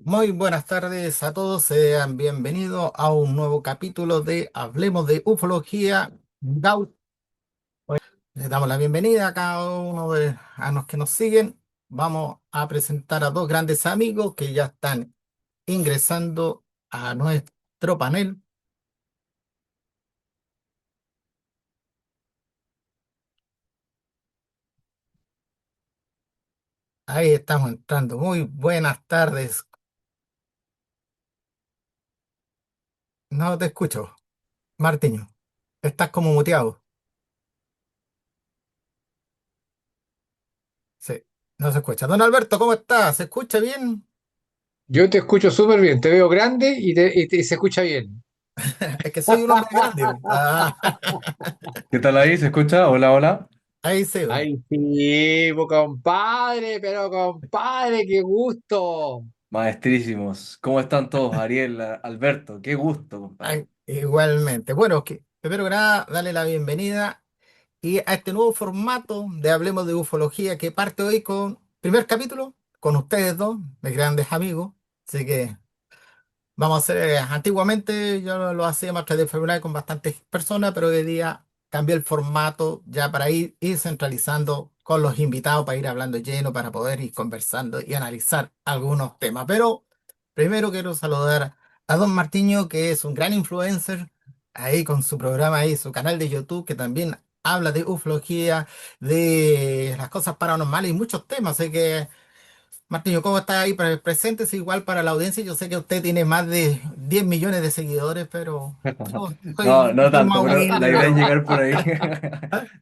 Muy buenas tardes a todos, sean bienvenidos a un nuevo capítulo de Hablemos de Ufología. Les damos la bienvenida a cada uno de a los que nos siguen. Vamos a presentar a dos grandes amigos que ya están ingresando a nuestro panel. Ahí estamos entrando. Muy buenas tardes. No te escucho, Martiño. Estás como muteado. Sí, no se escucha. Don Alberto, ¿cómo estás? ¿Se escucha bien? Yo te escucho súper bien, te veo grande y se escucha bien. Es que soy un hombre grande. Ah, ¿Qué tal ahí? ¿Se escucha? Hola, hola. ahí sí. Ay, sí, pues, compadre, pero compadre, qué gusto. Maestrísimos. ¿Cómo están todos? Ariel, Alberto, qué gusto, compadre. Ay, igualmente. Bueno, primero que nada, darle la bienvenida y a este nuevo formato de Hablemos de Ufología que parte hoy con primer capítulo con ustedes dos, mis grandes amigos. Así que vamos a hacer, antiguamente yo lo hacíamos a través de February con bastantes personas, pero hoy día cambié el formato ya para ir centralizando con los invitados, para ir hablando lleno, para poder ir conversando y analizar algunos temas. Pero primero quiero saludar a Don Martiño, que es un gran influencer, ahí con su programa ahí, su canal de YouTube, que también habla de ufología, de las cosas paranormales y muchos temas. Así que Martiño, ¿cómo está ahí? Preséntese igual para la audiencia. Yo sé que usted tiene más de 10 millones de seguidores, pero No, no soy tanto, más pero la humilde. idea es ¿No? llegar por ahí.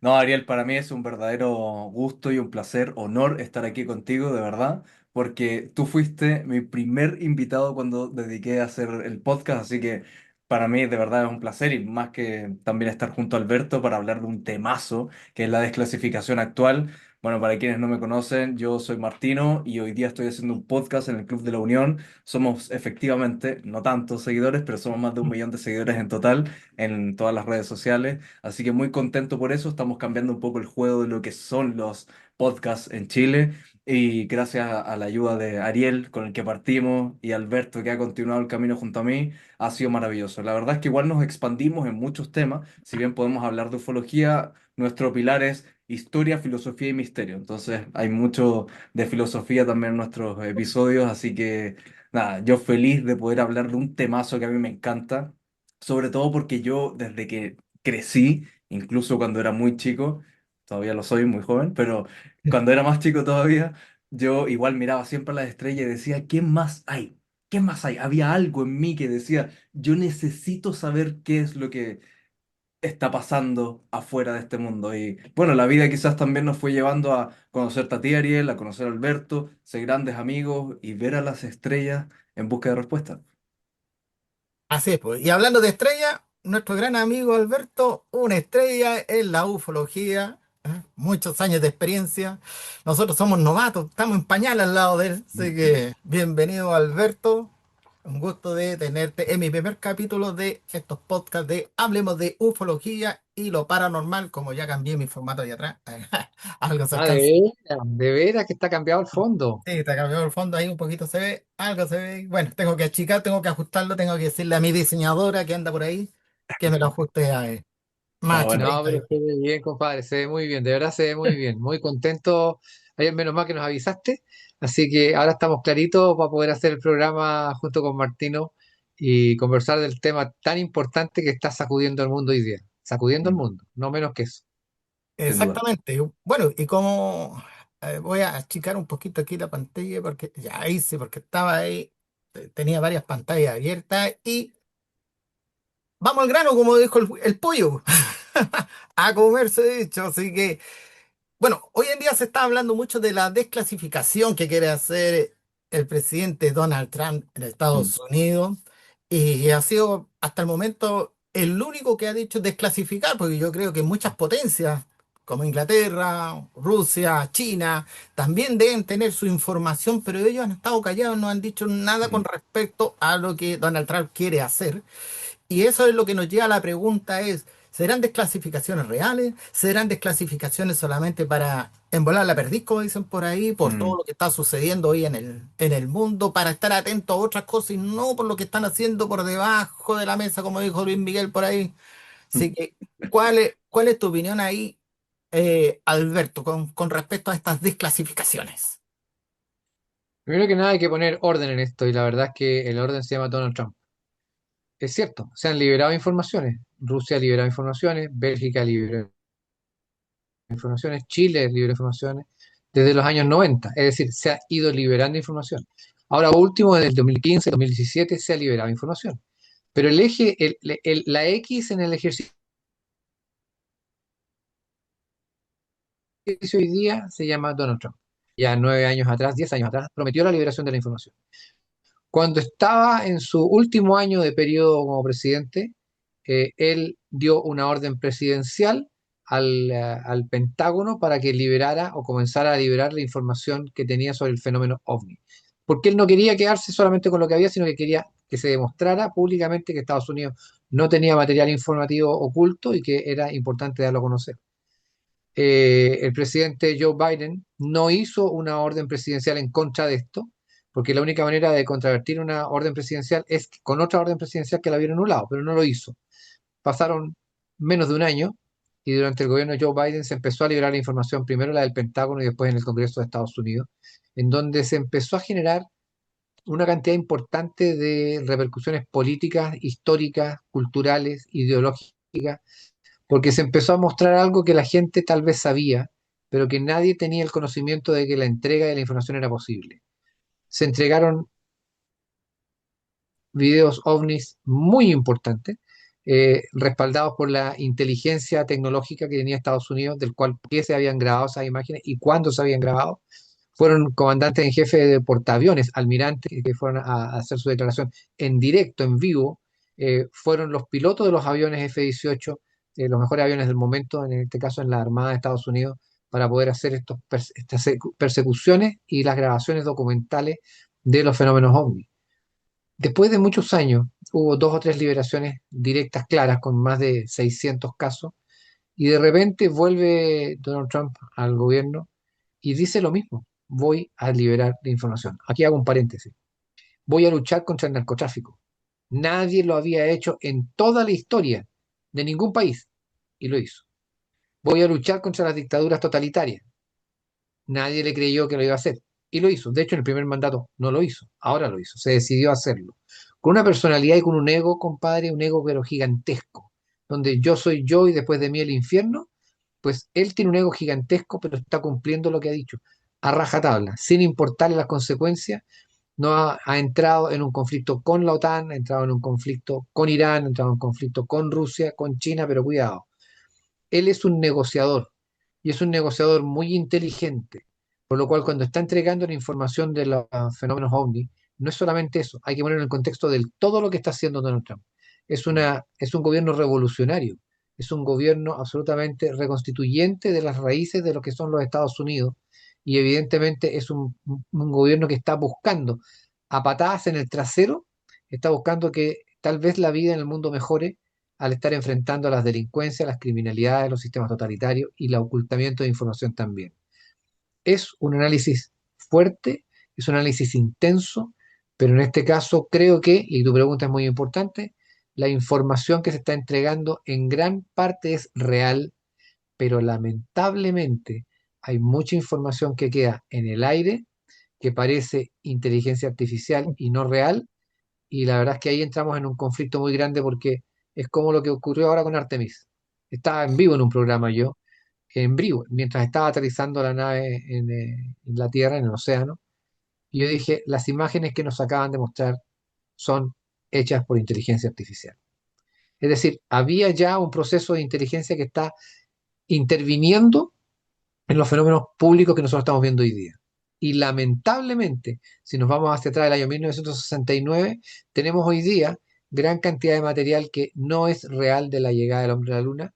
No, Ariel, para mí es un verdadero gusto y un placer, honor estar aquí contigo, de verdad, porque tú fuiste mi primer invitado cuando dediqué a hacer el podcast, así que para mí de verdad es un placer y más que también estar junto a Alberto para hablar de un temazo que es la desclasificación actual. Bueno, para quienes no me conocen, yo soy Martino y hoy día estoy haciendo un podcast en el Club de la Unión. Somos efectivamente, no tantos seguidores, pero somos más de 1 millón de seguidores en total en todas las redes sociales. Así que muy contento por eso. Estamos cambiando un poco el juego de lo que son los podcasts en Chile. Y gracias a la ayuda de Ariel, con el que partimos, y Alberto, que ha continuado el camino junto a mí, ha sido maravilloso. La verdad es que igual nos expandimos en muchos temas. Si bien podemos hablar de ufología, nuestro pilar es historia, filosofía y misterio. Entonces hay mucho de filosofía también en nuestros episodios. Así que nada, yo feliz de poder hablar de un temazo que a mí me encanta, sobre todo porque yo desde que crecí, incluso cuando era muy chico, todavía lo soy, muy joven, pero cuando era más chico todavía, yo igual miraba siempre a las estrellas y decía, ¿qué más hay? ¿Qué más hay? Había algo en mí que decía, yo necesito saber qué es lo que está pasando afuera de este mundo. Y bueno, la vida quizás también nos fue llevando a conocerte a ti, Ariel, a conocer a Alberto, ser grandes amigos y ver a las estrellas en busca de respuestas. Así es, pues. Y hablando de estrella, nuestro gran amigo Alberto, una estrella en la ufología, muchos años de experiencia. Nosotros somos novatos, estamos en pañal al lado de él. Así que bienvenido, Alberto. Un gusto de tenerte en mi primer capítulo de estos podcasts de Hablemos de Ufología y lo paranormal, como ya cambié mi formato de atrás. Algo se Ah, alcanza. de veras que está cambiado el fondo. Sí, te cambió el fondo ahí un poquito, se ve, algo se ve. Bueno, tengo que achicar, tengo que ajustarlo, tengo que decirle a mi diseñadora que anda por ahí que me lo ajuste a más No, bueno, No, achicadito pero ahí. se ve bien, compadre, se ve muy bien, de verdad se ve muy bien. Muy contento. Ayer menos mal que nos avisaste, así que ahora estamos claritos para poder hacer el programa junto con Martino y conversar del tema tan importante que está sacudiendo el mundo hoy día. Sacudiendo el mundo, no menos que eso. sin duda. Exactamente. Bueno, y como voy a achicar un poquito aquí la pantalla porque ya hice, porque estaba ahí, tenía varias pantallas abiertas y vamos al grano, como dijo el pollo, a comerse dicho. Así que bueno, hoy en día se está hablando mucho de la desclasificación que quiere hacer el presidente Donald Trump en Mm. Estados Unidos y ha sido hasta el momento el único que ha dicho desclasificar, porque yo creo que muchas potencias como Inglaterra, Rusia, China, también deben tener su información, pero ellos han estado callados, no han dicho nada con Mm. respecto a lo que Donald Trump quiere hacer. Y eso es lo que nos lleva a la pregunta es, ¿Serán desclasificaciones reales? ¿Serán desclasificaciones solamente para embolar la perdiz, como dicen por ahí, por todo Mm. lo que está sucediendo hoy en el mundo, para estar atentos a otras cosas y no por lo que están haciendo por debajo de la mesa, como dijo Luis Miguel por ahí? Así que, cuál es tu opinión ahí, Alberto, con respecto a estas desclasificaciones? Primero que nada hay que poner orden en esto y la verdad es que el orden se llama Donald Trump. Es cierto, se han liberado informaciones. Rusia ha liberado informaciones, Bélgica liberó informaciones, Chile liberó informaciones desde los años 90. Es decir, se ha ido liberando información. Ahora último, desde el 2015, 2017 se ha liberado información. Pero el eje, la X en el ejercicio hoy día se llama Donald Trump. Ya 9 años atrás, 10 años atrás, prometió la liberación de la información. Cuando estaba en su último año de periodo como presidente, él dio una orden presidencial al Pentágono para que liberara o comenzara a liberar la información que tenía sobre el fenómeno OVNI. Porque él no quería quedarse solamente con lo que había, sino que quería que se demostrara públicamente que Estados Unidos no tenía material informativo oculto y que era importante darlo a conocer. El presidente Joe Biden no hizo una orden presidencial en contra de esto, porque la única manera de contravertir una orden presidencial es con otra orden presidencial que la hubiera anulado, pero no lo hizo. Pasaron menos de un año y durante el gobierno de Joe Biden se empezó a liberar la información, primero la del Pentágono y después en el Congreso de Estados Unidos, en donde se empezó a generar una cantidad importante de repercusiones políticas, históricas, culturales, ideológicas, porque se empezó a mostrar algo que la gente tal vez sabía, pero que nadie tenía el conocimiento de que la entrega de la información era posible. Se entregaron videos ovnis muy importantes, respaldados por la inteligencia tecnológica que tenía Estados Unidos, del cual qué se habían grabado esas imágenes y cuándo se habían grabado. Fueron comandantes en jefe de portaaviones, almirantes, que fueron a hacer su declaración en directo, en vivo. Fueron los pilotos de los aviones F-18, los mejores aviones del momento, en este caso en la Armada de Estados Unidos, para poder hacer estas persecuciones y las grabaciones documentales de los fenómenos OVNI. Después de muchos años, hubo dos o tres liberaciones directas claras con más de 600 casos, y de repente vuelve Donald Trump al gobierno y dice lo mismo: voy a liberar la información. Aquí hago un paréntesis. Voy a luchar contra el narcotráfico. Nadie lo había hecho en toda la historia de ningún país y lo hizo. Voy a luchar contra las dictaduras totalitarias. Nadie le creyó que lo iba a hacer y lo hizo. De hecho, en el primer mandato no lo hizo, ahora lo hizo, se decidió a hacerlo. Con una personalidad y con un ego, compadre, un ego pero gigantesco, donde yo soy yo y después de mí el infierno. Pues él tiene un ego gigantesco, pero está cumpliendo lo que ha dicho, a rajatabla, sin importarle las consecuencias. No ha entrado en un conflicto con la OTAN, ha entrado en un conflicto con Irán, ha entrado en un conflicto con Rusia, con China, pero cuidado, él es un negociador y es un negociador muy inteligente, por lo cual cuando está entregando la información de los fenómenos OVNI, no es solamente eso, hay que ponerlo en el contexto de todo lo que está haciendo Donald Trump. Es un gobierno revolucionario, es un gobierno absolutamente reconstituyente de las raíces de lo que son los Estados Unidos, y evidentemente es un gobierno que está buscando a patadas en el trasero, está buscando que tal vez la vida en el mundo mejore al estar enfrentando a las delincuencias, las criminalidades, los sistemas totalitarios y el ocultamiento de información también. Es un análisis fuerte, es un análisis intenso, pero en este caso creo que, y tu pregunta es muy importante, la información que se está entregando en gran parte es real, pero lamentablemente hay mucha información que queda en el aire, que parece inteligencia artificial y no real, y la verdad es que ahí entramos en un conflicto muy grande porque es como lo que ocurrió ahora con Artemis. Estaba en vivo en un programa yo, en vivo, mientras estaba aterrizando la nave en la Tierra, en el océano, y yo dije, las imágenes que nos acaban de mostrar son hechas por inteligencia artificial. Es decir, había ya un proceso de inteligencia que está interviniendo en los fenómenos públicos que nosotros estamos viendo hoy día. Y lamentablemente, si nos vamos hacia atrás del año 1969, tenemos hoy día gran cantidad de material que no es real de la llegada del hombre a la luna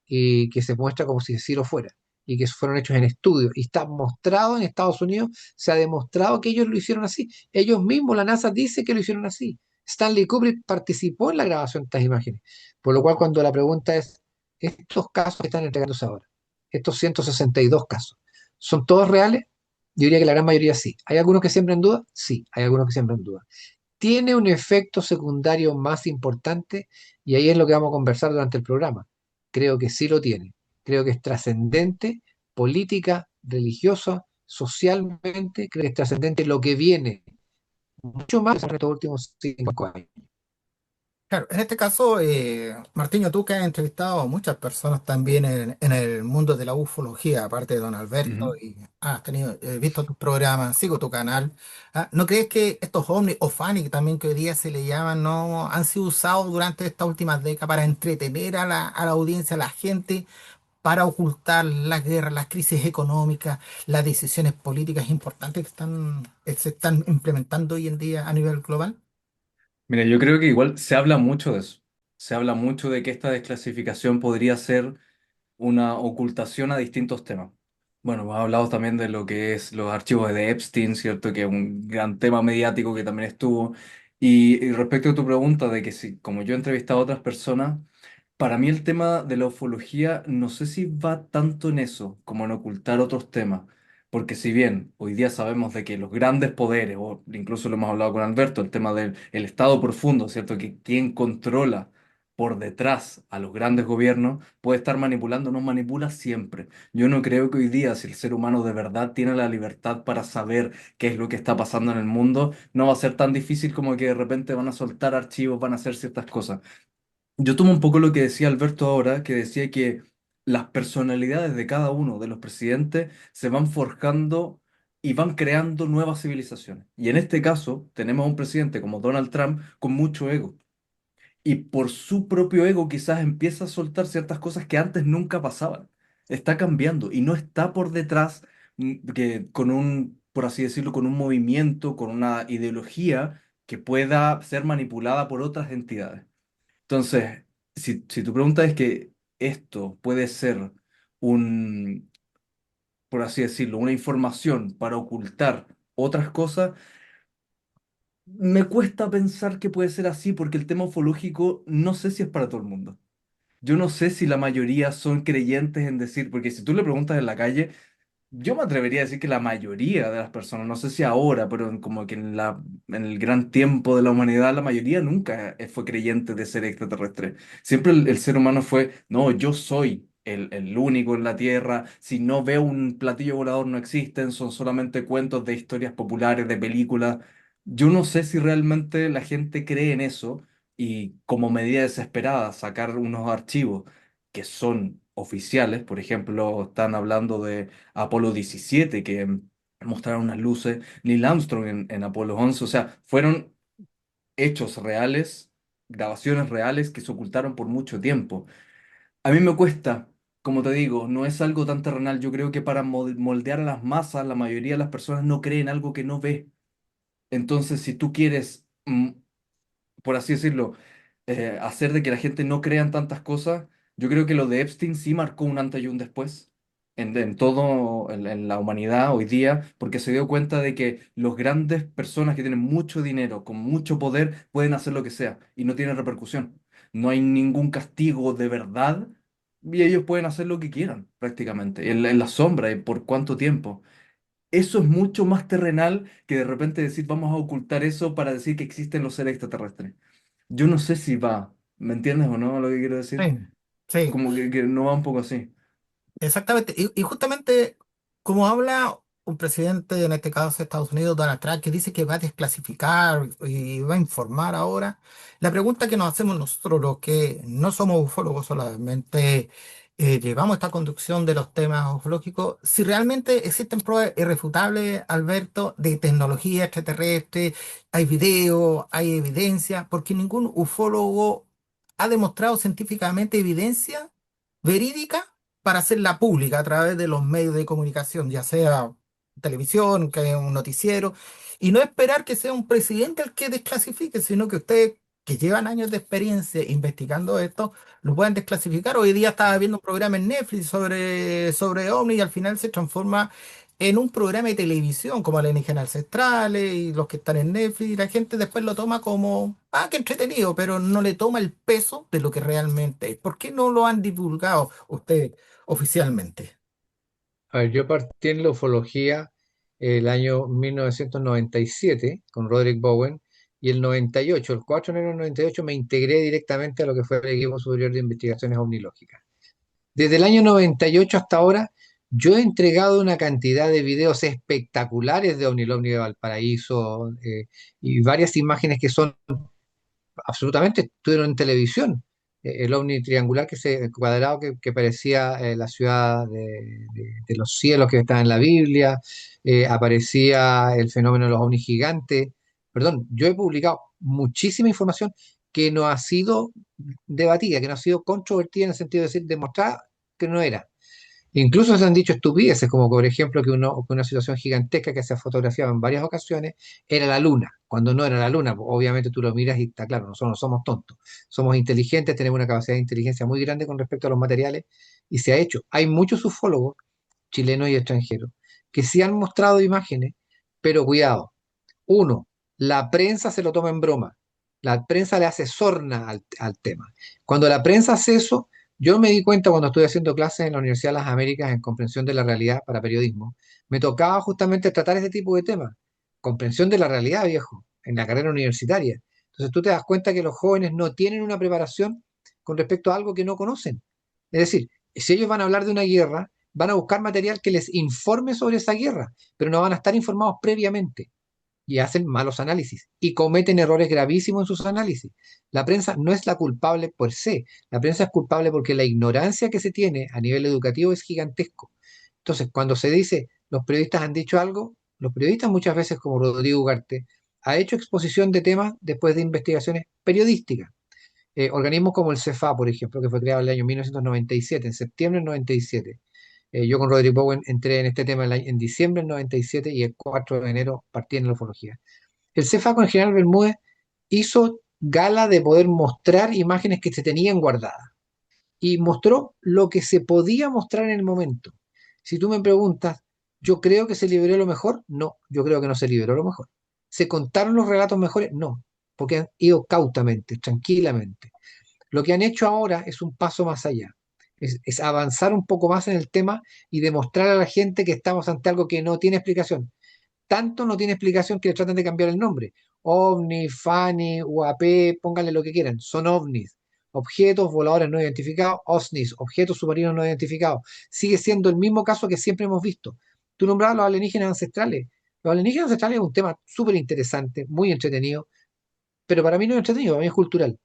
y que se muestra como si sí lo fuera y que fueron hechos en estudio y está mostrado en Estados Unidos, se ha demostrado que ellos lo hicieron así. Ellos mismos, la NASA dice que lo hicieron así. Stanley Kubrick participó en la grabación de estas imágenes. Por lo cual, cuando la pregunta es, estos casos que están entregándose ahora, estos 162 casos, ¿son todos reales? Yo diría que la gran mayoría sí. ¿Hay algunos que siembran duda? Sí, hay algunos que siembran duda. ¿Tiene un efecto secundario más importante? Y ahí es lo que vamos a conversar durante el programa. Creo que sí lo tiene. Creo que es trascendente, política, religiosa, socialmente, creo que es trascendente lo que viene, mucho más en estos últimos 5 años. Claro, en este caso, Martiño, tú que has entrevistado a muchas personas también en el mundo de la ufología, aparte de don Alberto, Ujú. y has tenido, visto tus programas, sigo tu canal. ¿No crees que estos ovnis o FANI, que también que hoy día se le llaman, no han sido usados durante estas últimas décadas para entretener a la audiencia, a la gente, para ocultar las guerras, las crisis económicas, las decisiones políticas importantes que se están implementando hoy en día a nivel global? Mira, yo creo que igual se habla mucho de eso. Se habla mucho de que esta desclasificación podría ser una ocultación a distintos temas. Bueno, hemos hablado también de lo que es los archivos de Epstein, ¿cierto? Que es un gran tema mediático que también estuvo. Y respecto a tu pregunta de que si, como yo he entrevistado a otras personas, para mí el tema de la ufología no sé si va tanto en eso como en ocultar otros temas. Porque si bien hoy día sabemos de que los grandes poderes, o incluso lo hemos hablado con Alberto, el tema del el Estado profundo, ¿cierto? Que quien controla por detrás a los grandes gobiernos puede estar manipulando, nos manipula siempre. Yo no creo que hoy día, si el ser humano de verdad tiene la libertad para saber qué es lo que está pasando en el mundo, no va a ser tan difícil como que de repente van a soltar archivos, van a hacer ciertas cosas. Yo tomo un poco lo que decía Alberto ahora, que decía que las personalidades de cada uno de los presidentes se van forjando y van creando nuevas civilizaciones. Y en este caso tenemos a un presidente como Donald Trump con mucho ego y por su propio ego quizás empieza a soltar ciertas cosas que antes nunca pasaban. Está cambiando y no está por detrás que con un, por así decirlo, con un movimiento, con una ideología que pueda ser manipulada por otras entidades. Entonces, si tu pregunta es que esto puede ser un, por así decirlo, una información para ocultar otras cosas, me cuesta pensar que puede ser así porque el tema ufológico no sé si es para todo el mundo. Yo no sé si la mayoría son creyentes en decir, porque si tú le preguntas en la calle, yo me atrevería a decir que la mayoría de las personas, no sé si ahora, pero como que en el gran tiempo de la humanidad, la mayoría nunca fue creyente de ser extraterrestre. Siempre el ser humano fue, no, yo soy el único en la Tierra, si no veo un platillo volador no existen, son solamente cuentos de historias populares, de películas. Yo no sé si realmente la gente cree en eso y como medida desesperada sacar unos archivos que son oficiales, por ejemplo, están hablando de Apolo 17 que mostraron unas luces, Neil Armstrong en Apolo 11, o sea, fueron hechos reales, grabaciones reales que se ocultaron por mucho tiempo. A mí me cuesta, como te digo, no es algo tan terrenal, yo creo que para moldear a las masas, la mayoría de las personas no creen algo que no ve. Entonces, si tú quieres por así decirlo, hacer de que la gente no crea en tantas cosas, yo creo que lo de Epstein sí marcó un antes y un después en todo, en la humanidad hoy día, porque se dio cuenta de que los grandes personas que tienen mucho dinero, con mucho poder, pueden hacer lo que sea y no tienen repercusión. No hay ningún castigo de verdad y ellos pueden hacer lo que quieran prácticamente, en la sombra y por cuánto tiempo. Eso es mucho más terrenal que de repente decir vamos a ocultar eso para decir que existen los seres extraterrestres. Yo no sé si va, ¿me entiendes o no lo que quiero decir? Sí, sí. Como que no va un poco así. Exactamente. Y justamente como habla un presidente, en este caso de Estados Unidos, Donald Trump, que dice que va a desclasificar y va a informar ahora, la pregunta que nos hacemos nosotros, los que no somos ufólogos, solamente llevamos esta conducción de los temas ufológicos, si realmente existen pruebas irrefutables, Alberto, de tecnología extraterrestre, hay videos, hay evidencia, porque ningún ufólogo ha demostrado científicamente evidencia verídica para hacerla pública a través de los medios de comunicación, ya sea televisión, que es un noticiero, y no esperar que sea un presidente el que desclasifique, sino que ustedes que llevan años de experiencia investigando esto, lo pueden desclasificar. Hoy día estaba viendo un programa en Netflix sobre OVNI y al final se transforma en un programa de televisión como Alienígenas Ancestrales y los que están en Netflix, la gente después lo toma como, ah, qué entretenido, pero no le toma el peso de lo que realmente es. ¿Por qué no lo han divulgado ustedes oficialmente? A ver, yo partí en la ufología el año 1997 con Roderick Bowen y el 98, el 4 de enero del 98 me integré directamente a lo que fue el equipo superior de investigaciones ovnilógicas. Desde el año 98 hasta ahora, yo he entregado una cantidad de videos espectaculares de OVNI de Valparaíso y varias imágenes que son absolutamente estuvieron en televisión. El ovni triangular cuadrado que parecía la ciudad de los cielos que está en la Biblia, aparecía el fenómeno de los ovnis gigantes. Perdón, yo he publicado muchísima información que no ha sido debatida, que no ha sido controvertida en el sentido de decir, demostrar que no era. Incluso se han dicho estupideces, como por ejemplo que una situación gigantesca que se ha fotografiado en varias ocasiones era la luna, cuando no era la luna. Obviamente tú lo miras y está claro, nosotros no somos tontos, somos inteligentes, tenemos una capacidad de inteligencia muy grande con respecto a los materiales y se ha hecho. Hay muchos ufólogos, chilenos y extranjeros, que sí han mostrado imágenes, pero cuidado, uno, la prensa se lo toma en broma. La prensa le hace sorna al tema. Cuando la prensa hace eso, yo me di cuenta cuando estuve haciendo clases en la Universidad de las Américas en comprensión de la realidad para periodismo, me tocaba justamente tratar este tipo de temas. Comprensión de la realidad, viejo, en la carrera universitaria. Entonces tú te das cuenta que los jóvenes no tienen una preparación con respecto a algo que no conocen. Es decir, si ellos van a hablar de una guerra, van a buscar material que les informe sobre esa guerra, pero no van a estar informados previamente y hacen malos análisis y cometen errores gravísimos en sus análisis. La prensa no es la culpable por sí, la prensa es culpable porque la ignorancia que se tiene a nivel educativo es gigantesco. Entonces, cuando se dice los periodistas han dicho algo, los periodistas muchas veces, como Rodrigo Ugarte, ha hecho exposición de temas después de investigaciones periodísticas. Organismos como el CEFA, por ejemplo, que fue creado en el año 1997, en septiembre del 97. Yo con Rodrigo Bowen entré en este tema en diciembre del 97 y el 4 de enero partí en la ufología. El CEFA con el general Bermúdez hizo gala de poder mostrar imágenes que se tenían guardadas y mostró lo que se podía mostrar en el momento. Si tú me preguntas, ¿yo creo que se liberó lo mejor? No, yo creo que no se liberó lo mejor. ¿Se contaron los relatos mejores? No, porque han ido cautamente, tranquilamente. Lo que han hecho ahora es un paso más allá. Es avanzar un poco más en el tema y demostrar a la gente que estamos ante algo que no tiene explicación. Tanto no tiene explicación que le tratan de cambiar el nombre. OVNI, FANI, UAP, pónganle lo que quieran. Son OVNIs. Objetos voladores no identificados, OSNIs, objetos submarinos no identificados. Sigue siendo el mismo caso que siempre hemos visto. Tú nombrabas los alienígenas ancestrales. Los alienígenas ancestrales es un tema súper interesante, muy entretenido, pero para mí no es entretenido, para mí es cultural.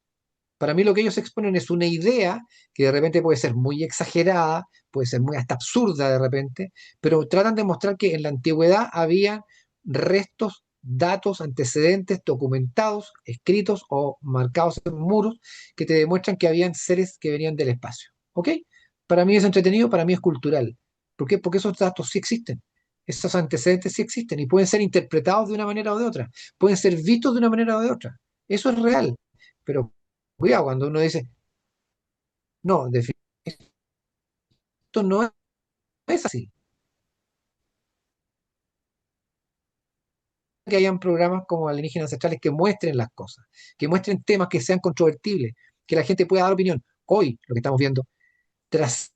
Para mí lo que ellos exponen es una idea que de repente puede ser muy exagerada, puede ser muy hasta absurda de repente, pero tratan de mostrar que en la antigüedad había restos, datos, antecedentes documentados, escritos o marcados en muros que te demuestran que habían seres que venían del espacio. ¿Ok? Para mí es entretenido, para mí es cultural. ¿Por qué? Porque esos datos sí existen. Esos antecedentes sí existen y pueden ser interpretados de una manera o de otra. Pueden ser vistos de una manera o de otra. Eso es real. Pero cuidado, cuando uno dice, no, esto no es así. Que hayan programas como Alienígenas Ancestrales que muestren las cosas, que muestren temas que sean controvertibles, que la gente pueda dar opinión. Hoy, lo que estamos viendo, trasciende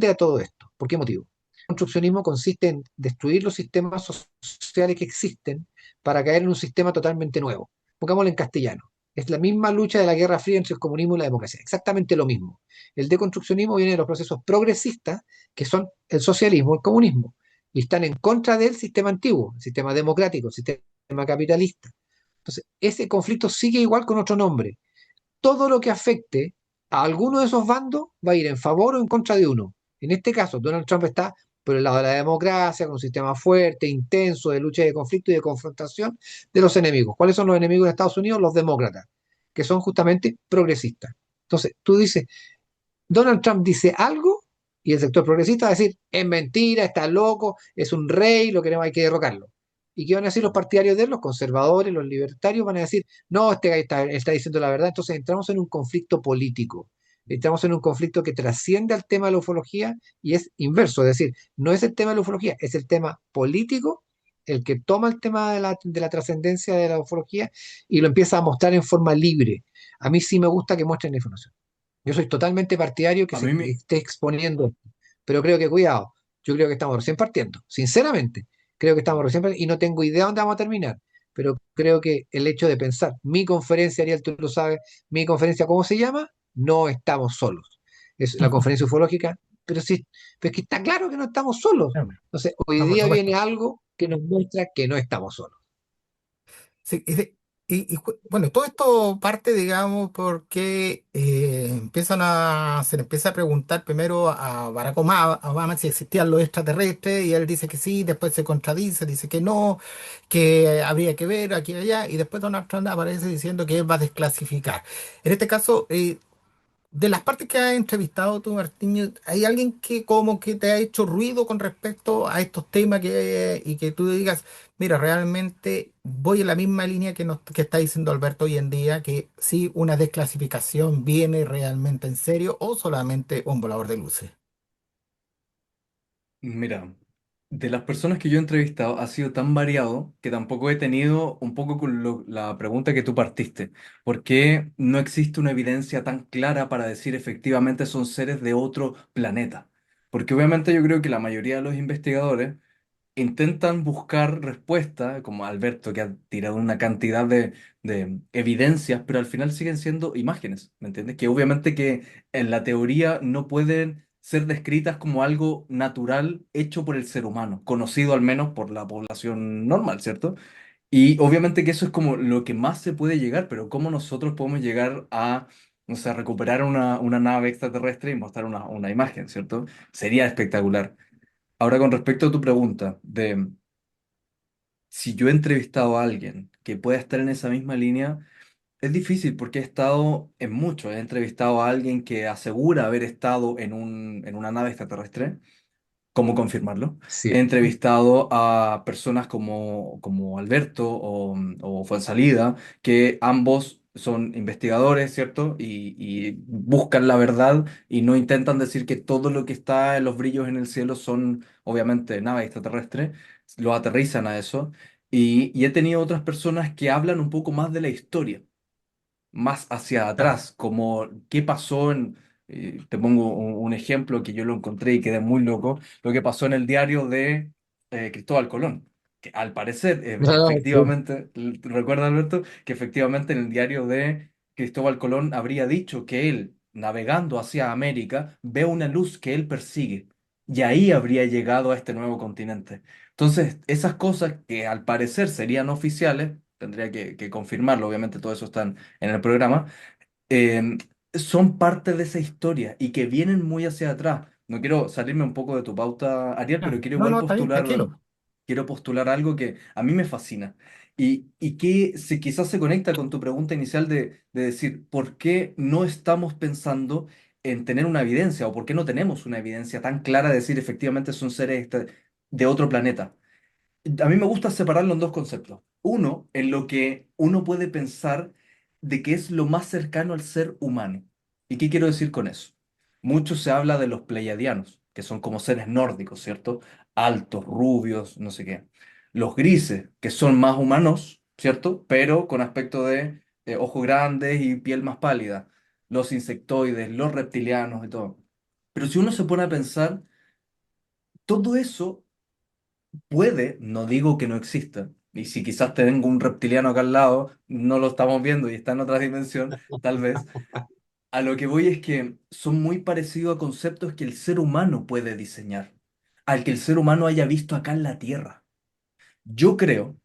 a todo esto. ¿Por qué motivo? El construccionismo consiste en destruir los sistemas sociales que existen para caer en un sistema totalmente nuevo. Pongámoslo en castellano. Es la misma lucha de la Guerra Fría entre el comunismo y la democracia. Exactamente lo mismo. El deconstruccionismo viene de los procesos progresistas, que son el socialismo, el comunismo, y están en contra del sistema antiguo, el sistema democrático, el sistema capitalista. Entonces, ese conflicto sigue igual con otro nombre. Todo lo que afecte a alguno de esos bandos va a ir en favor o en contra de uno. En este caso, Donald Trump está por el lado de la democracia, con un sistema fuerte, intenso, de lucha de conflicto y de confrontación de los enemigos. ¿Cuáles son los enemigos de Estados Unidos? Los demócratas, que son justamente progresistas. Entonces, tú dices, Donald Trump dice algo y el sector progresista va a decir, es mentira, está loco, es un rey, lo queremos, hay que derrocarlo. ¿Y qué van a decir los partidarios de él? Los conservadores, los libertarios van a decir, no, este está diciendo la verdad. Entonces entramos en un conflicto político. Estamos en un conflicto que trasciende al tema de la ufología y es inverso, es decir, no es el tema de la ufología, es el tema político el que toma el tema de la trascendencia de la ufología y lo empieza a mostrar en forma libre. A mí sí me gusta que muestren la información. Yo soy totalmente partidario que A se mí me, esté exponiendo, pero creo que cuidado, yo creo que estamos recién partiendo, sinceramente, creo que estamos recién partiendo y no tengo idea dónde vamos a terminar, pero creo que el hecho de pensar, mi conferencia, Ariel, tú lo sabes, mi conferencia, ¿cómo se llama? No estamos solos. Es la conferencia ufológica, pero sí, pero es que está claro que no estamos solos. Entonces, hoy No, por día viene supuesto. algo que nos muestra que no estamos solos. Sí, bueno, todo esto parte, digamos, porque se le empieza a preguntar primero a Barack Obama si existían los extraterrestres y él dice que sí, después se contradice, dice que no, que habría que ver aquí y allá, y después Donald Trump aparece diciendo que él va a desclasificar. En este caso, de las partes que has entrevistado tú, Martín, ¿hay alguien que como que te ha hecho ruido con respecto a estos temas y que tú digas, mira, realmente voy en la misma línea que está diciendo Alberto hoy en día, que si una desclasificación viene realmente en serio o solamente un volador de luces? Mira, de las personas que yo he entrevistado ha sido tan variado que tampoco he tenido un poco con la pregunta que tú partiste. ¿Por qué no existe una evidencia tan clara para decir efectivamente son seres de otro planeta? Porque obviamente yo creo que la mayoría de los investigadores intentan buscar respuestas, como Alberto, que ha tirado una cantidad de evidencias, pero al final siguen siendo imágenes, ¿me entiendes? Que obviamente que en la teoría no pueden ser descritas como algo natural hecho por el ser humano, conocido al menos por la población normal, ¿cierto? Y obviamente que eso es como lo que más se puede llegar, pero ¿cómo nosotros podemos llegar a, o sea, recuperar una nave extraterrestre y mostrar una imagen, ¿cierto? Sería espectacular. Ahora, con respecto a tu pregunta de si yo he entrevistado a alguien que pueda estar en esa misma línea, es difícil porque he estado en muchos. He entrevistado a alguien que asegura haber estado en una nave extraterrestre. ¿Cómo confirmarlo? He Sí, entrevistado a personas como Alberto o Fuenzalida, que ambos son investigadores, ¿cierto? Y buscan la verdad y no intentan decir que todo lo que está en los brillos en el cielo son, obviamente, naves extraterrestres, lo aterrizan a eso. Y he tenido otras personas que hablan un poco más de la historia más hacia Claro. atrás, como qué pasó te pongo un ejemplo que yo lo encontré y quedé muy loco, lo que pasó en el diario de Cristóbal Colón, que al parecer, no, sí. efectivamente, ¿recuerda Alberto? Que efectivamente en el diario de Cristóbal Colón habría dicho que él, navegando hacia América, ve una luz que él persigue. Y ahí habría llegado a este nuevo continente. Entonces, esas cosas que al parecer serían oficiales, tendría que confirmarlo, obviamente todo eso está en el programa, eh, son parte de esa historia y que vienen muy hacia atrás. No quiero salirme un poco de tu pauta, Ariel, pero Ah, no, no, está bien, tranquilo. quiero postular algo que a mí me fascina y que quizás se conecta con tu pregunta inicial de decir, ¿por qué no estamos pensando en tener una evidencia o por qué no tenemos una evidencia tan clara de decir efectivamente son seres de otro planeta? A mí me gusta separarlo en dos conceptos. Uno, en lo que uno puede pensar de que es lo más cercano al ser humano. ¿Y qué quiero decir con eso? Mucho se habla de los pleiadianos, que son como seres nórdicos, ¿cierto? Altos, rubios, no sé qué. Los grises, que son más humanos, ¿cierto? Pero con aspecto de ojos grandes y piel más pálida. Los insectoides, los reptilianos y todo. Pero si uno se pone a pensar, todo eso puede, no digo que no exista, y si quizás tengo un reptiliano acá al lado, no lo estamos viendo y está en otra dimensión, tal vez, a lo que voy es que son muy parecidos a conceptos que el ser humano puede diseñar, al que el ser humano haya visto acá en la Tierra. Yo creo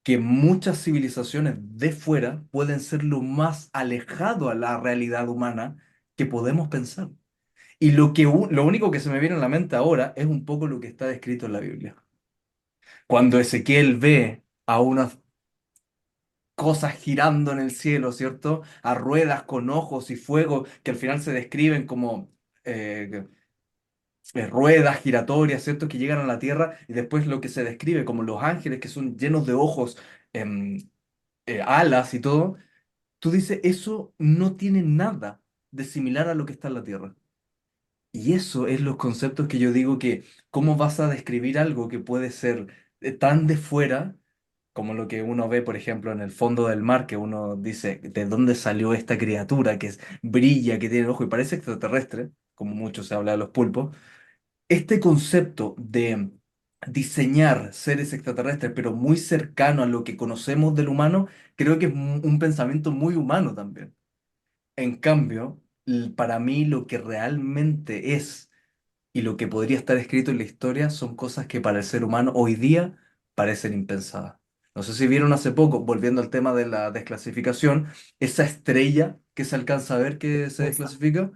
que muchas civilizaciones de fuera pueden ser lo más alejado a la realidad humana que podemos pensar. Y lo único que se me viene a la mente ahora es un poco lo que está descrito en la Biblia. Cuando Ezequiel ve a unas cosas girando en el cielo, ¿cierto? A ruedas con ojos y fuego que al final se describen como eh, ruedas giratorias, ¿cierto? Que llegan a la tierra y después lo que se describe como los ángeles que son llenos de ojos, alas y todo. Tú dices, eso no tiene nada de similar a lo que está en la Tierra. Y eso es los conceptos que yo digo que, ¿cómo vas a describir algo que puede ser tan de fuera, como lo que uno ve, por ejemplo, en el fondo del mar, que uno dice, ¿de dónde salió esta criatura que brilla, que tiene ojo y parece extraterrestre, como mucho se habla de los pulpos? Este concepto de diseñar seres extraterrestres, pero muy cercano a lo que conocemos del humano, creo que es un pensamiento muy humano también. En cambio, para mí lo que realmente es y lo que podría estar escrito en la historia son cosas que para el ser humano hoy día parecen impensadas. No sé si vieron hace poco, volviendo al tema de la desclasificación, esa estrella que se alcanza a ver que se Esa. desclasifica.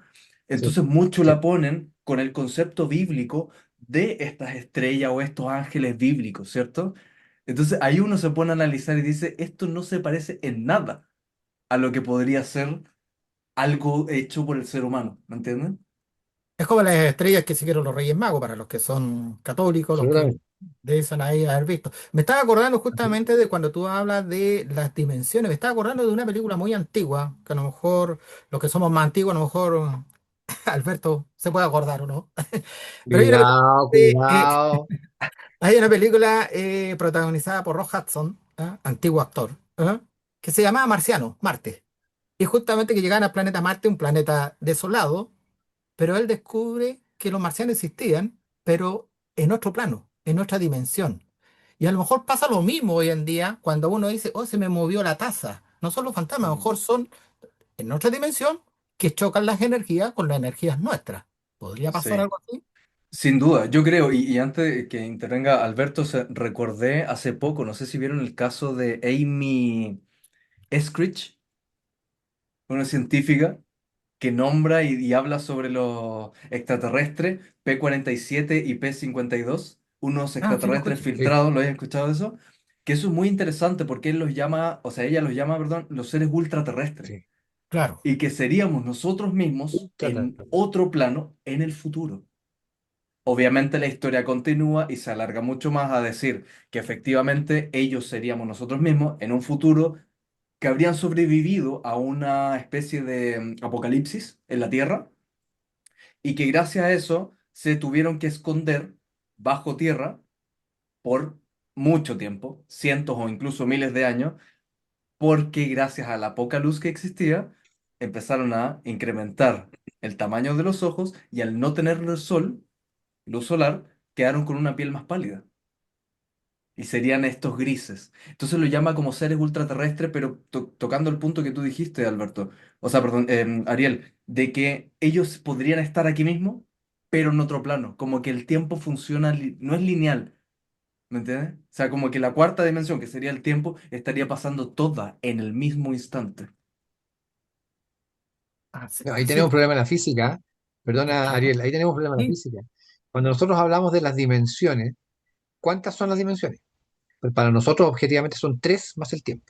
Sí, Entonces muchos sí. la ponen con el concepto bíblico de estas estrellas o estos ángeles bíblicos, ¿cierto? Entonces ahí uno se pone a analizar y dice, esto no se parece en nada a lo que podría ser algo hecho por el ser humano, ¿me entienden? Es como las estrellas que siguieron los Reyes Magos, para los que son católicos, los que Absolutamente. dicen ahí haber visto. Me estaba acordando justamente de cuando tú hablas de las dimensiones, me estaba acordando de una película muy antigua, que a lo mejor los que somos más antiguos, a lo mejor Alberto se puede acordar o no. Pero Cuidado, cuidado. hay una película protagonizada por Rock Hudson, ¿ah? Antiguo actor, ¿ah? Que se llamaba Marciano, Marte. Y justamente que llegan al planeta Marte, un planeta desolado, pero él descubre que los marcianos existían, pero en otro plano, en otra dimensión. Y a lo mejor pasa lo mismo hoy en día cuando uno dice, oh, se me movió la taza. No son los fantasmas, a lo Mm. mejor son en otra dimensión que chocan las energías con las energías nuestras. ¿Podría pasar Sí. algo así? Sin duda, yo creo, y antes de que intervenga Alberto, recordé hace poco, no sé si vieron el caso de Amy Eskridge, una científica que nombra y habla sobre los extraterrestres P-47 y P-52, unos Ah, sí lo extraterrestres escuché. Sí, filtrados, ¿lo hayan escuchado eso? Que eso es muy interesante porque él los llama, o sea, ella los llama, perdón, los seres ultraterrestres, sí. Claro. y que seríamos nosotros mismos en Ultraterrestre. otro plano en el futuro. Obviamente la historia continúa y se alarga mucho más a decir que efectivamente ellos seríamos nosotros mismos en un futuro que habrían sobrevivido a una especie de apocalipsis en la Tierra y que gracias a eso se tuvieron que esconder bajo tierra por mucho tiempo, cientos o incluso miles de años, porque gracias a la poca luz que existía empezaron a incrementar el tamaño de los ojos y al no tener el sol, luz solar, quedaron con una piel más pálida. Y serían estos grises. Entonces lo llama como seres ultraterrestres, pero tocando el punto que tú dijiste, Alberto, o sea, perdón, Ariel, de que ellos podrían estar aquí mismo, pero en otro plano, como que el tiempo funciona, no es lineal, ¿me entiendes? O sea, como que la cuarta dimensión, que sería el tiempo, estaría pasando toda en el mismo instante. Así, No, ahí así tenemos un es. problema en la física. Perdona, Claro. Ariel, ahí tenemos un problema en la Sí, física. Cuando nosotros hablamos de las dimensiones, ¿cuántas son las dimensiones? Pues para nosotros, objetivamente, son tres más el tiempo.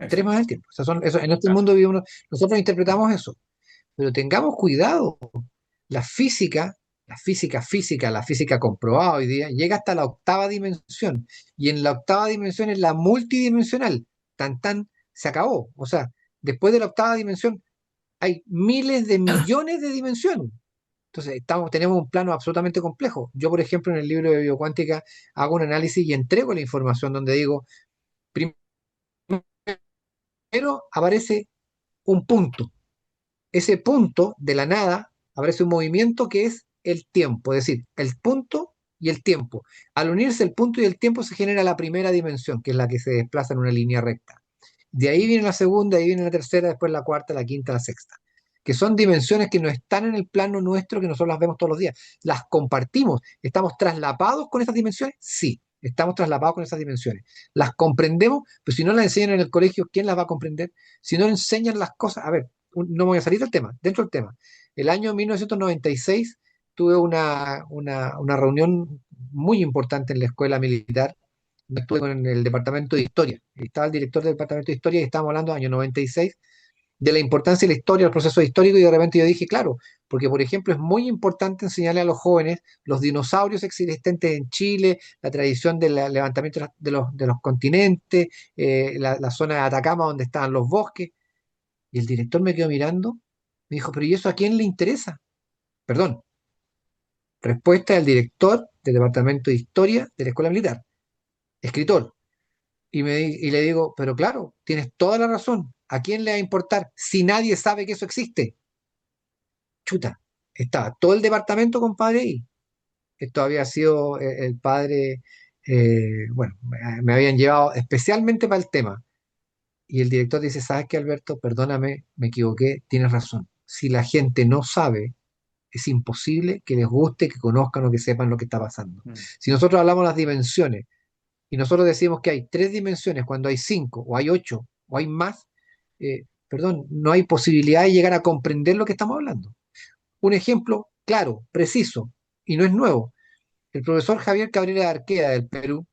Tres más Exacto. el tiempo. O sea, en este Claro. mundo vivimos, nosotros interpretamos eso. Pero tengamos cuidado. La física, la física comprobada hoy día, llega hasta la octava dimensión. Y en la octava dimensión es la multidimensional. Tan, tan, se acabó. O sea, después de la octava dimensión hay miles de millones de dimensiones. Entonces, tenemos un plano absolutamente complejo. Yo, por ejemplo, en el libro de biocuántica hago un análisis y entrego la información donde digo, primero aparece un punto. Ese punto de la nada aparece un movimiento que es el tiempo, es decir, el punto y el tiempo. Al unirse el punto y el tiempo se genera la primera dimensión, que es la que se desplaza en una línea recta. De ahí viene la segunda, ahí viene la tercera, después la cuarta, la quinta, la sexta. Que son dimensiones que no están en el plano nuestro, que nosotros las vemos todos los días. Las compartimos. ¿Estamos traslapados con esas dimensiones? Sí, estamos traslapados con esas dimensiones. Las comprendemos, pero si no las enseñan en el colegio, ¿quién las va a comprender? Si no enseñan las cosas, a ver, no voy a salir del tema, dentro del tema. El año 1996 tuve una reunión muy importante en la escuela militar. Estuve en el departamento de historia. Estaba el director del departamento de historia y estábamos hablando del año 96 de la importancia de la historia, el proceso histórico, y de repente yo dije, claro, porque por ejemplo es muy importante enseñarle a los jóvenes los dinosaurios existentes en Chile, la tradición del levantamiento de los continentes, la zona de Atacama donde estaban los bosques, y el director me quedó mirando Me dijo, pero ¿y eso a quién le interesa? Perdón, respuesta del director del Departamento de Historia de la Escuela Militar, escritor. Y le digo, pero claro, tienes toda la razón. ¿A quién le va a importar si nadie sabe que eso existe? Chuta, estaba todo el departamento, compadre, ahí. Esto había sido el padre, bueno, me habían llevado especialmente para el tema. Y el director dice, ¿sabes qué, Alberto? Perdóname, me equivoqué, tienes razón. Si la gente no sabe, es imposible que les guste, que conozcan o que sepan lo que está pasando. Mm. Si nosotros hablamos de las dimensiones y nosotros decimos que hay tres dimensiones cuando hay cinco o hay ocho o hay más, perdón, no hay posibilidad de llegar a comprender lo que estamos hablando. Un ejemplo claro, preciso, y no es nuevo. El profesor Javier Cabrera de Arqueda del Perú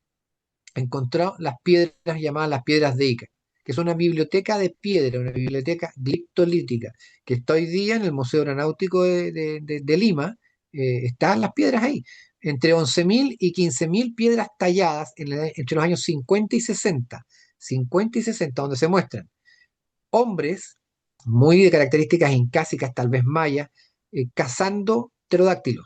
encontró las piedras llamadas las piedras de Ica, que es una biblioteca de piedra, una biblioteca gliptolítica, que está hoy día en el Museo Aeronáutico de Lima. Están las piedras ahí, entre 11.000 y 15.000 piedras talladas entre los años 50 y 60, 50 y 60, donde se muestran hombres muy de características incásicas, tal vez mayas, cazando pterodáctilos,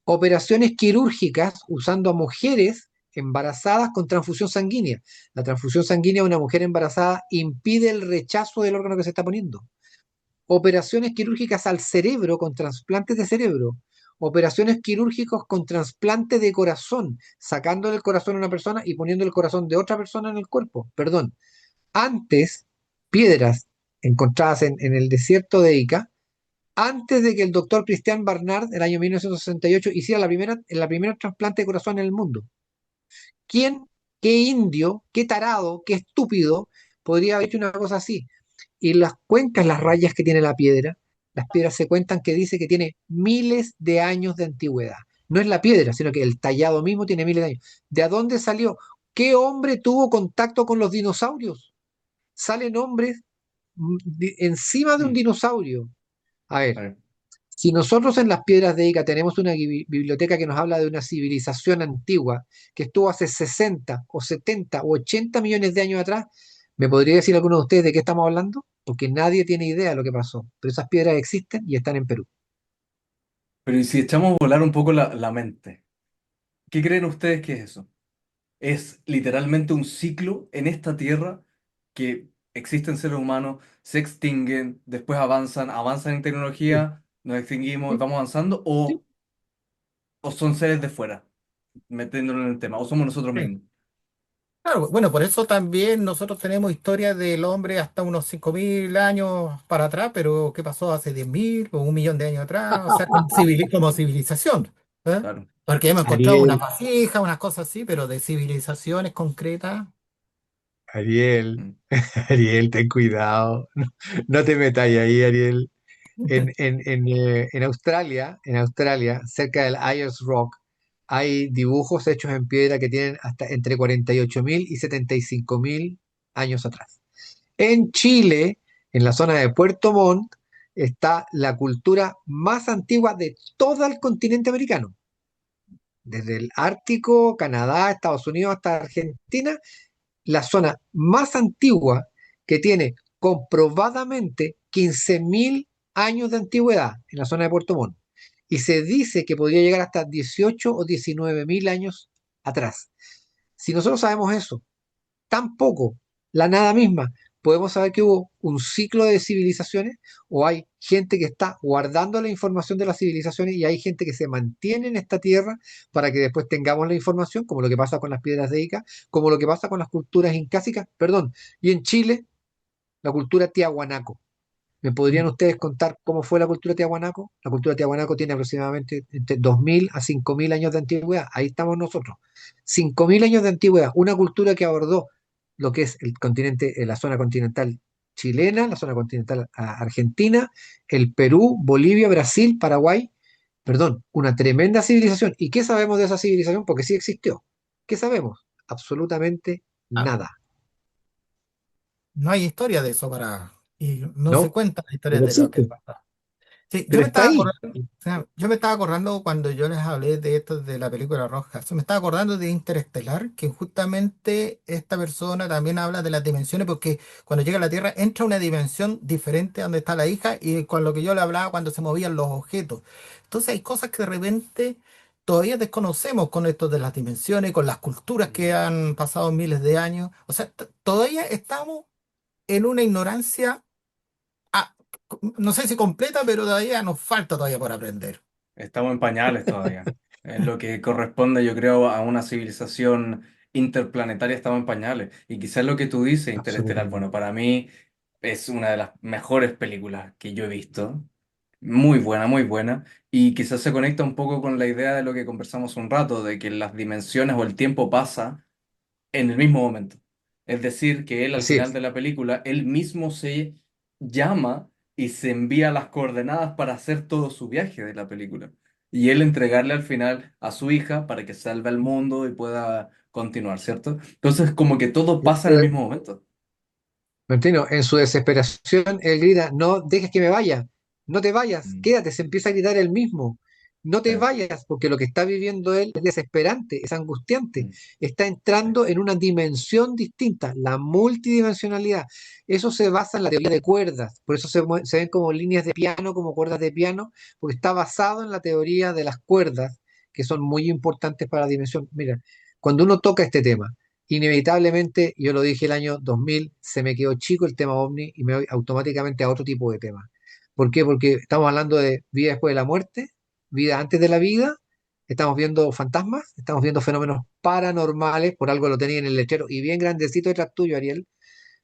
operaciones quirúrgicas usando a mujeres embarazadas con transfusión sanguínea. La transfusión sanguínea de una mujer embarazada impide el rechazo del órgano que se está poniendo. Operaciones quirúrgicas al cerebro con trasplantes de cerebro. Operaciones quirúrgicas con trasplante de corazón, sacándole el corazón a una persona y poniendo el corazón de otra persona en el cuerpo. Perdón. Antes, piedras encontradas en el desierto de Ica, antes de que el doctor Christian Barnard, en el año 1968, hiciera la primera trasplante de corazón en el mundo. ¿Quién, qué indio, qué tarado, qué estúpido podría haber hecho una cosa así? Y las cuencas, las rayas que tiene la piedra, las piedras se cuentan que dice que tiene miles de años de antigüedad. No es la piedra, sino que el tallado mismo tiene miles de años. ¿De dónde salió? ¿Qué hombre tuvo contacto con los dinosaurios? Salen hombres encima de un Mm. dinosaurio. A ver, A ver. si nosotros en las piedras de Ica tenemos una biblioteca que nos habla de una civilización antigua que estuvo hace 60 o 70 o 80 millones de años atrás, ¿me podría decir alguno de ustedes de qué estamos hablando? Porque nadie tiene idea de lo que pasó. Pero esas piedras existen y están en Perú. Pero ¿y si echamos a volar un poco la mente? ¿Qué creen ustedes que es eso? Es literalmente un ciclo en esta tierra que existen seres humanos, se extinguen, después avanzan en Sí, tecnología, nos extinguimos, sí, vamos avanzando, sí. o son seres de fuera, metiéndolo en el tema, o somos nosotros Sí. mismos. Claro, bueno, por eso también nosotros tenemos historias del hombre hasta unos 5.000 años para atrás, pero ¿qué pasó hace 10.000 o 1.000.000 de años atrás? O sea, como civilización, ¿eh? Claro. Porque hemos encontrado unas Ariel, vasijas, unas cosas así, pero de civilizaciones concretas. Ariel, Mm. Ariel, ten cuidado. No, no te metas ahí, Ariel. En Australia, cerca del Ayers Rock, hay dibujos hechos en piedra que tienen hasta entre 48.000 y 75.000 años atrás. En Chile, en la zona de Puerto Montt, está la cultura más antigua de todo el continente americano. Desde el Ártico, Canadá, Estados Unidos hasta Argentina, la zona más antigua que tiene comprobadamente 15.000 años de antigüedad en la zona de Puerto Montt. Y se dice que podría llegar hasta 18 o 19.000 años atrás. Si nosotros sabemos eso, tampoco la nada misma, podemos saber que hubo un ciclo de civilizaciones o hay gente que está guardando la información de las civilizaciones y hay gente que se mantiene en esta tierra para que después tengamos la información, como lo que pasa con las piedras de Ica, como lo que pasa con las culturas incásicas, perdón, y en Chile, la cultura tiahuanaco. ¿Me podrían ustedes contar cómo fue la cultura tiahuanaco? La cultura tiahuanaco tiene aproximadamente entre 2.000 a 5.000 años de antigüedad. Ahí estamos nosotros. 5.000 años de antigüedad. Una cultura que abordó lo que es el continente, la zona continental chilena, la zona continental argentina, el Perú, Bolivia, Brasil, Paraguay. Perdón, una tremenda civilización. ¿Y qué sabemos de esa civilización? Porque sí existió. ¿Qué sabemos? Absolutamente Ah, nada. no hay historia de eso y no se ¿No? cuentan las historias No de lo que existe. pasa. Sí, pero está ahí. o sea, yo me estaba acordando cuando yo les hablé de esto de la película roja. Se me estaba acordando de Interestelar, que justamente esta persona también habla de las dimensiones, porque cuando llega a la Tierra entra a una dimensión diferente a donde está la hija y con lo que yo le hablaba cuando se movían los objetos. Entonces hay cosas que de repente todavía desconocemos con esto de las dimensiones, con las culturas que Mm. han pasado miles de años. O sea, todavía estamos en una ignorancia ah, no sé si completa, pero todavía nos falta todavía por aprender. Estamos en pañales todavía. Es lo que corresponde, yo creo, a una civilización interplanetaria, estamos en pañales. Y quizás lo que tú dices, Interestelar, bueno, Absolutamente. para mí es una de las mejores películas que yo he visto. Muy buena, muy buena. Y quizás se conecta un poco con la idea de lo que conversamos un rato, de que las dimensiones o el tiempo pasa en el mismo momento. Es decir, que él al Así final es. de la película, él mismo se llama y se envía las coordenadas para hacer todo su viaje de la película. Y él entregarle al final a su hija para que salve al mundo y pueda continuar, ¿cierto? Entonces, como que todo pasa en el mismo momento. Martino, en su desesperación, él grita, no dejes que me vaya, no te vayas, Mm, quédate, se empieza a gritar él mismo, no te sí. vayas, porque lo que está viviendo él es desesperante, es angustiante, Mm, está sí. entrando en una dimensión distinta, la multidimensionalidad. Eso se basa en la teoría de cuerdas, por eso se ven como líneas de piano, como cuerdas de piano, porque está basado en la teoría de las cuerdas, que son muy importantes para la dimensión. Mira, cuando uno toca este tema, inevitablemente, yo lo dije el año 2000, se me quedó chico el tema ovni y me voy automáticamente a otro tipo de tema. ¿Por qué? Porque estamos hablando de vida después de la muerte, vida antes de la vida, estamos viendo fantasmas, estamos viendo fenómenos paranormales, por algo lo tenía en el lechero y bien grandecito detrás tuyo, Ariel,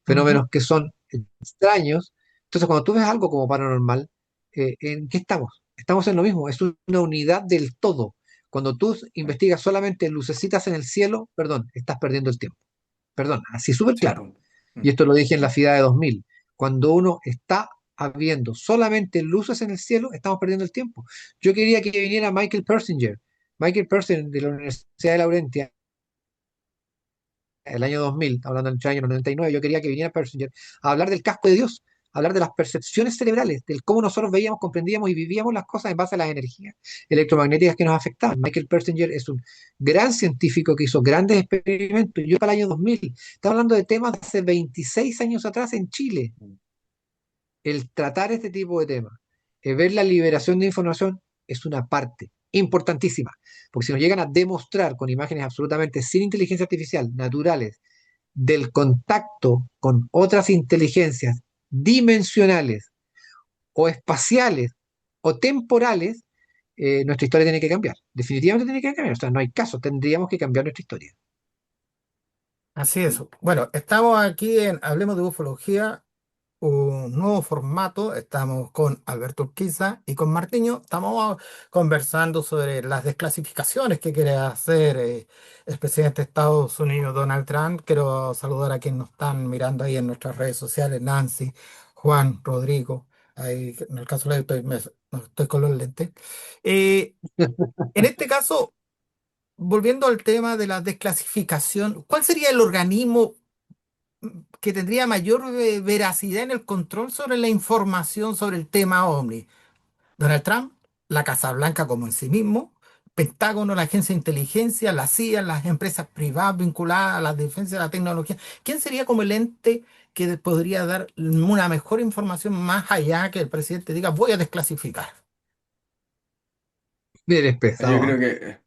Ujú. fenómenos que son extraños. Entonces, cuando tú ves algo como paranormal, ¿en qué estamos? Estamos en lo mismo, es una unidad del todo. Cuando tú Sí. investigas solamente lucecitas en el cielo, perdón, estás perdiendo el tiempo. Perdón, así súper Sí, claro. pues. Y Mm, esto lo dije en la FIDA de 2000. Cuando uno está viendo solamente luces en el cielo, estamos perdiendo el tiempo. Yo quería que viniera Michael Persinger. Michael Persinger de la Universidad de Laurentia, el año 2000, hablando del año 99, yo quería que viniera Persinger a hablar del casco de Dios, a hablar de las percepciones cerebrales, del cómo nosotros veíamos, comprendíamos y vivíamos las cosas en base a las energías electromagnéticas que nos afectaban. Michael Persinger es un gran científico que hizo grandes experimentos. Yo para el año 2000, estaba hablando de temas de hace 26 años atrás en Chile. mm. El tratar este tipo de temas, ver la liberación de información es una parte importantísima, porque si nos llegan a demostrar con imágenes absolutamente sin inteligencia artificial, naturales, del contacto con otras inteligencias dimensionales o espaciales o temporales, nuestra historia tiene que cambiar. Definitivamente tiene que cambiar. O sea, no hay caso. Tendríamos que cambiar nuestra historia. Así es. Bueno, estamos aquí en Hablemos de Ufología, un nuevo formato. Estamos con Alberto Urquiza y con Martiño. Estamos conversando sobre las desclasificaciones que quiere hacer el presidente de Estados Unidos, Donald Trump. Quiero saludar a quienes nos están mirando ahí en nuestras redes sociales, Nancy, Juan, Rodrigo. Ahí, en el caso de estoy, no, estoy con los lentes. Eh, en este caso, volviendo al tema de la desclasificación, ¿cuál sería el organismo que tendría mayor veracidad en el control sobre la información sobre el tema OVNI? Donald Trump, la Casa Blanca como en sí mismo, Pentágono, la agencia de inteligencia, la CIA, las empresas privadas vinculadas a la defensa de la tecnología. ¿Quién sería como el ente que podría dar una mejor información más allá que el presidente diga voy a desclasificar? Eres Yo pesado, ¿ah? creo que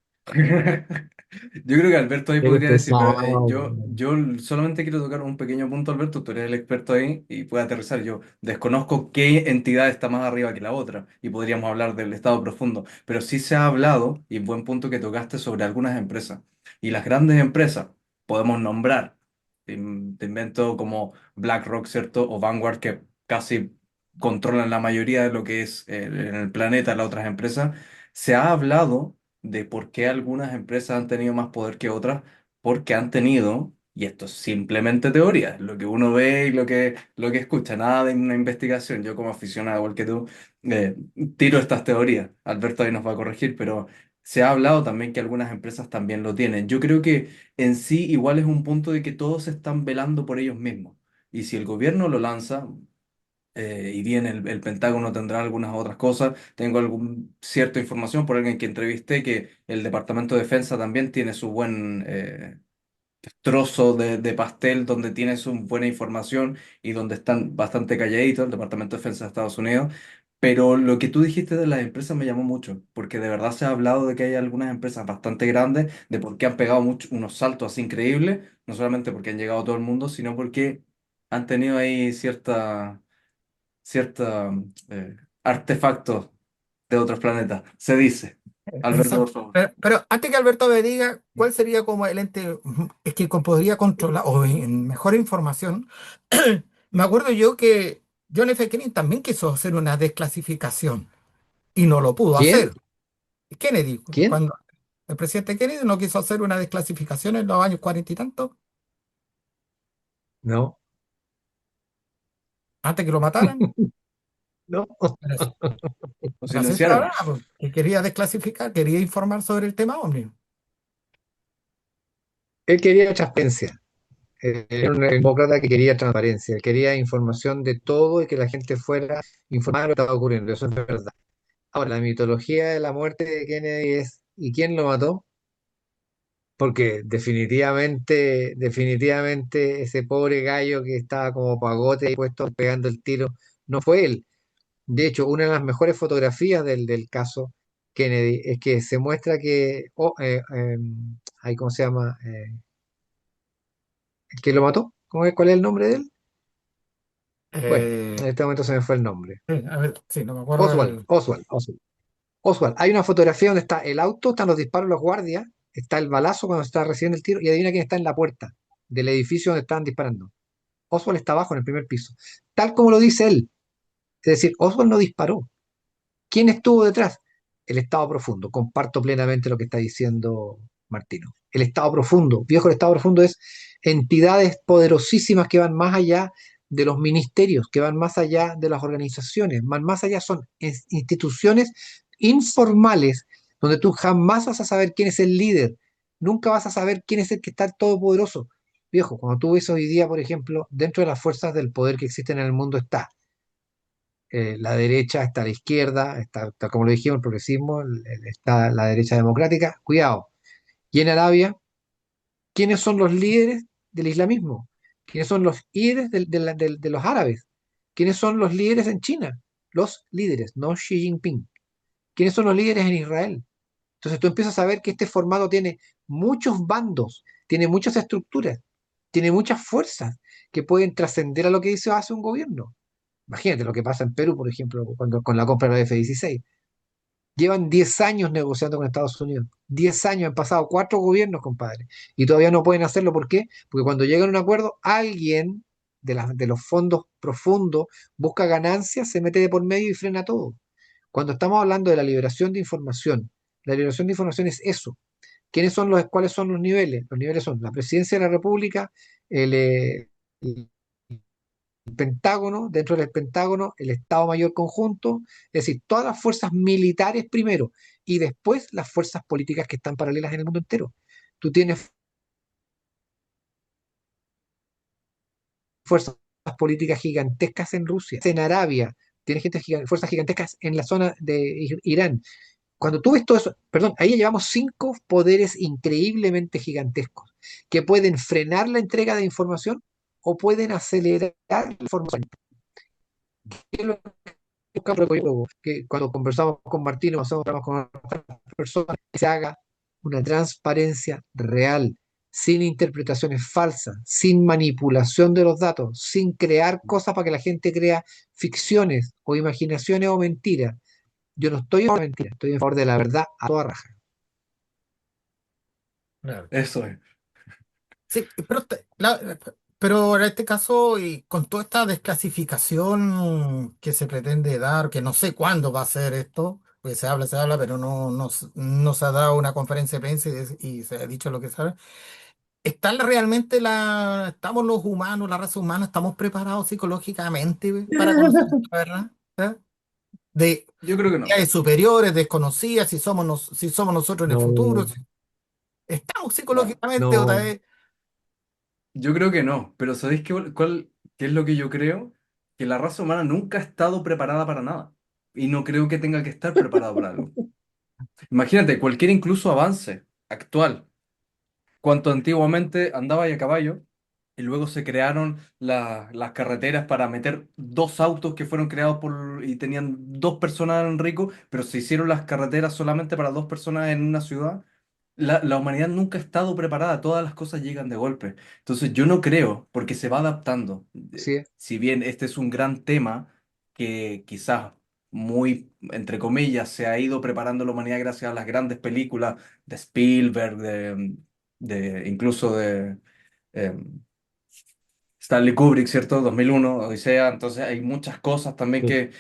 yo creo que Alberto ahí Eres podría decir, pero pesado. yo solamente quiero tocar un pequeño punto, Alberto, tú eres el experto ahí y puede aterrizar. Yo desconozco qué entidad está más arriba que la otra y podríamos hablar del estado profundo, pero sí se ha hablado, y buen punto que tocaste, sobre algunas empresas. Y las grandes empresas, podemos nombrar, te invento como BlackRock, ¿cierto? O Vanguard, que casi controlan la mayoría de lo que es en el planeta, las otras empresas. Se ha hablado de por qué algunas empresas han tenido más poder que otras, porque han tenido, y esto es simplemente teoría, lo que uno ve y lo que escucha, nada de una investigación. Yo como aficionado, igual que tú, eh, tiro estas teorías. Alberto ahí nos va a corregir, pero se ha hablado también que algunas empresas también lo tienen. Yo creo que en sí igual es un punto de que todos están velando por ellos mismos. Y si el gobierno lo lanza, y bien el Pentágono tendrá algunas otras cosas. Tengo alguna cierta información por alguien que entrevisté que el Departamento de Defensa también tiene su buen trozo de pastel donde tiene su buena información y donde están bastante calladitos, el Departamento de Defensa de Estados Unidos. Pero lo que tú dijiste de las empresas me llamó mucho, porque de verdad se ha hablado de que hay algunas empresas bastante grandes, de por qué han pegado unos saltos así increíbles, no solamente porque han llegado a todo el mundo, sino porque han tenido ahí cierta artefactos de otros planetas. Se dice. Alberto, por Exacto. favor. Pero antes que Alberto me diga cuál sería como el ente es que podría controlar o en mejor información, me acuerdo yo que John F. Kennedy también quiso hacer una desclasificación y no lo pudo ¿Quién? hacer. Kennedy, ¿Quién? cuando el presidente Kennedy no quiso hacer una desclasificación en los años cuarenta y tantos, No, antes que lo mataran, no. pero, Lo pero así se hablaba, silenciaron. pues, que quería desclasificar, quería informar sobre el tema, hombre. Él quería transparencia. Era un demócrata que quería transparencia, quería información de todo y que la gente fuera informada de lo que estaba ocurriendo. Eso es verdad. Ahora, la mitología de la muerte de Kennedy es ¿y quién lo mató? Porque definitivamente ese pobre gallo que estaba como pagote y puesto pegando el tiro, no fue él. De hecho, una de las mejores fotografías del caso Kennedy es que se muestra que, ay, ¿cómo se llama? ¿El que lo mató? ¿Cuál es el nombre de él? Bueno, Eh, en este momento se me fue el nombre. a ver, sí, no me acuerdo Oswald, el... Oswald, Oswald. Oswald, hay una fotografía donde está el auto, están los disparos de los guardias, está el balazo cuando está recibiendo el tiro y adivina quién está en la puerta del edificio donde estaban disparando. Oswald está abajo en el primer piso, tal como lo dice él. Es decir, Oswald no disparó. ¿Quién estuvo detrás? El Estado profundo. Comparto plenamente lo que está diciendo Martino. El Estado profundo, viejo, el Estado profundo es entidades poderosísimas que van más allá de los ministerios, que van más allá de las organizaciones, van más allá, son instituciones informales donde tú jamás vas a saber quién es el líder, nunca vas a saber quién es el que está todopoderoso. Viejo, cuando tú ves hoy día, por ejemplo, dentro de las fuerzas del poder que existen en el mundo está la derecha, está la izquierda, está, como lo dijimos, el progresismo, está la derecha democrática. Cuidado. Y en Arabia, ¿quiénes son los líderes del islamismo? ¿Quiénes son los líderes de los árabes? ¿Quiénes son los líderes en China? Los líderes, no Xi Jinping. ¿Quiénes son los líderes en Israel? Entonces tú empiezas a ver que este formato tiene muchos bandos, tiene muchas estructuras, tiene muchas fuerzas que pueden trascender a lo que dice o hace un gobierno. Imagínate lo que pasa en Perú, por ejemplo, cuando, con la compra de la F-16. Llevan 10 años negociando con Estados Unidos. 10 años, han pasado 4 gobiernos, compadre. Y todavía no pueden hacerlo. ¿Por qué? Porque cuando llegan a un acuerdo, alguien de los fondos profundos busca ganancias, se mete de por medio y frena todo. Cuando estamos hablando de la liberación de información es eso. ¿Cuáles son los niveles? Los niveles son la presidencia de la República, el, el Pentágono, dentro del Pentágono, el Estado Mayor Conjunto, es decir, todas las fuerzas militares primero y después las fuerzas políticas que están paralelas en el mundo entero. Tú tienes fuerzas políticas gigantescas en Rusia, en Arabia, tienes fuerzas gigantescas en la zona de Irán. Cuando tú ves todo eso, perdón, ahí llevamos 5 poderes increíblemente gigantescos que pueden frenar la entrega de información o pueden acelerar la información. ¿Qué es lo que cuando conversamos con Martino, pasamos con otras personas, que se haga una transparencia real, sin interpretaciones falsas, sin manipulación de los datos, sin crear cosas para que la gente crea ficciones o imaginaciones o mentiras. Yo no estoy en favor de la mentira, estoy en favor de la verdad a toda raja. Claro. Eso es. Sí, pero, pero en este caso, y con toda esta desclasificación que se pretende dar, que no sé cuándo va a ser esto, pues se habla, pero no se ha dado una conferencia de prensa y se ha dicho lo que sabe. Realmente estamos los humanos, la raza humana, estamos preparados psicológicamente para conocer la verdad? ¿Eh? De Yo creo que no. entidades superiores, desconocidas, si somos nosotros en el futuro, No, si estamos No. psicológicamente otra no, vez. Yo creo que no. Pero ¿sabéis qué es lo que yo creo? que la raza humana nunca ha estado preparada para nada. Y no creo que tenga que estar preparada para algo. Imagínate, cualquier incluso avance actual, cuanto antiguamente andaba a caballo, y luego se crearon las carreteras para meter dos autos que fueron creados y tenían dos personas en Rico, pero se hicieron las carreteras solamente para dos personas en una ciudad. La humanidad nunca ha estado preparada, todas las cosas llegan de golpe. Entonces yo no creo, porque se va adaptando. Así es. Si bien este es un gran tema que quizás muy, entre comillas, se ha ido preparando la humanidad gracias a las grandes películas de Spielberg, incluso de Stanley Kubrick, ¿cierto? 2001, Odisea. Entonces hay muchas cosas también Sí.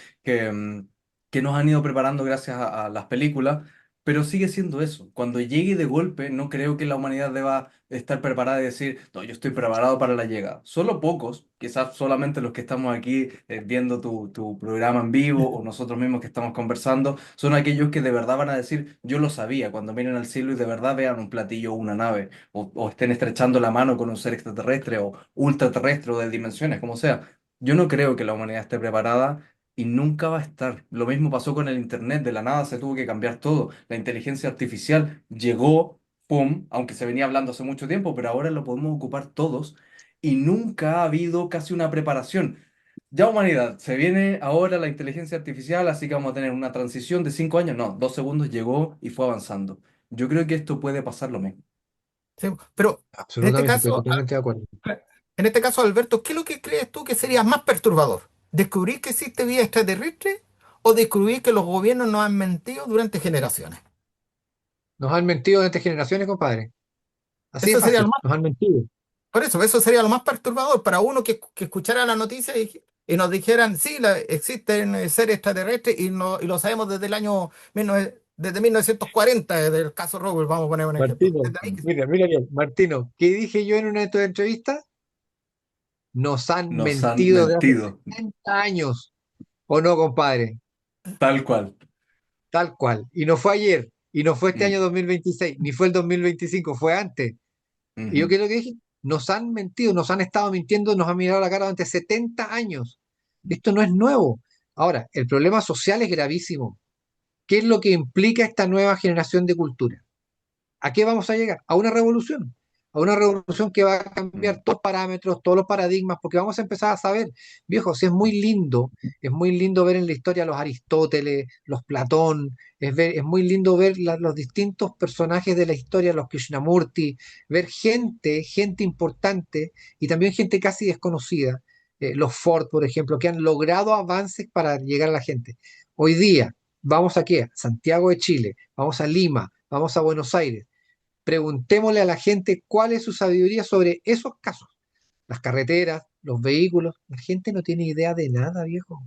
que nos han ido preparando gracias a las películas, pero sigue siendo eso. Cuando llegue de golpe, no creo que la humanidad deba estar preparada y decir, no, yo estoy preparado para la llegada. Solo pocos, quizás solamente los que estamos aquí viendo tu programa en vivo o nosotros mismos que estamos conversando, son aquellos que de verdad van a decir, yo lo sabía, cuando miren al cielo y de verdad vean un platillo o una nave o estén estrechando la mano con un ser extraterrestre o ultraterrestre o de dimensiones, como sea. Yo no creo que la humanidad esté preparada y nunca va a estar. Lo mismo pasó con el Internet, de la nada se tuvo que cambiar todo. La inteligencia artificial llegó, pum, aunque se venía hablando hace mucho tiempo, pero ahora lo podemos ocupar todos y nunca ha habido casi una preparación. Ya humanidad, se viene ahora la inteligencia artificial, así que vamos a tener una transición de 5 años, no, 2 segundos llegó y fue avanzando. Yo creo que esto puede pasar lo mismo. Sí, pero en este Absolutamente, estoy caso, totalmente de acuerdo. Alberto, ¿qué es lo que crees tú que sería más perturbador? ¿Descubrir que existe vida extraterrestre o descubrir que los gobiernos nos han mentido durante generaciones? Nos han mentido desde generaciones, compadre. Así de Eso sería lo fácil, más, nos han mentido. por eso sería lo más perturbador para uno que escuchara la noticia y nos dijeran, sí, existen seres extraterrestres y lo sabemos desde el año 1940, desde el caso Roswell, vamos a poner un ejemplo. Martino, Desde ahí mira, mira bien, Martino, ¿qué dije yo en una de tus entrevistas? Nos han Nos han mentido de hace mentido, 70 años, ¿o no, compadre? tal cual. Tal cual. Y no fue ayer, y no fue este Mm, año 2026, ni fue el 2025, fue antes. Y yo ujú. quiero que dije, nos han mentido, nos han estado mintiendo, nos han mirado la cara durante 70 años. Esto no es nuevo. Ahora, el problema social es gravísimo. ¿Qué es lo que implica esta nueva generación de cultura? ¿A qué vamos a llegar? A una revolución que va a cambiar Mm. todos los parámetros, todos los paradigmas, porque vamos a empezar a saber, viejo, si es muy lindo ver en la historia los Aristóteles, los Platón, es muy lindo ver los distintos personajes de la historia, los Krishnamurti, ver gente importante y también gente casi desconocida, los Ford, por ejemplo, que han logrado avances para llegar a la gente. Hoy día, vamos aquí, a Santiago de Chile, vamos a Lima, vamos a Buenos Aires. Preguntémosle a la gente cuál es su sabiduría sobre esos casos. Las carreteras, los vehículos. La gente no tiene idea de nada, viejo.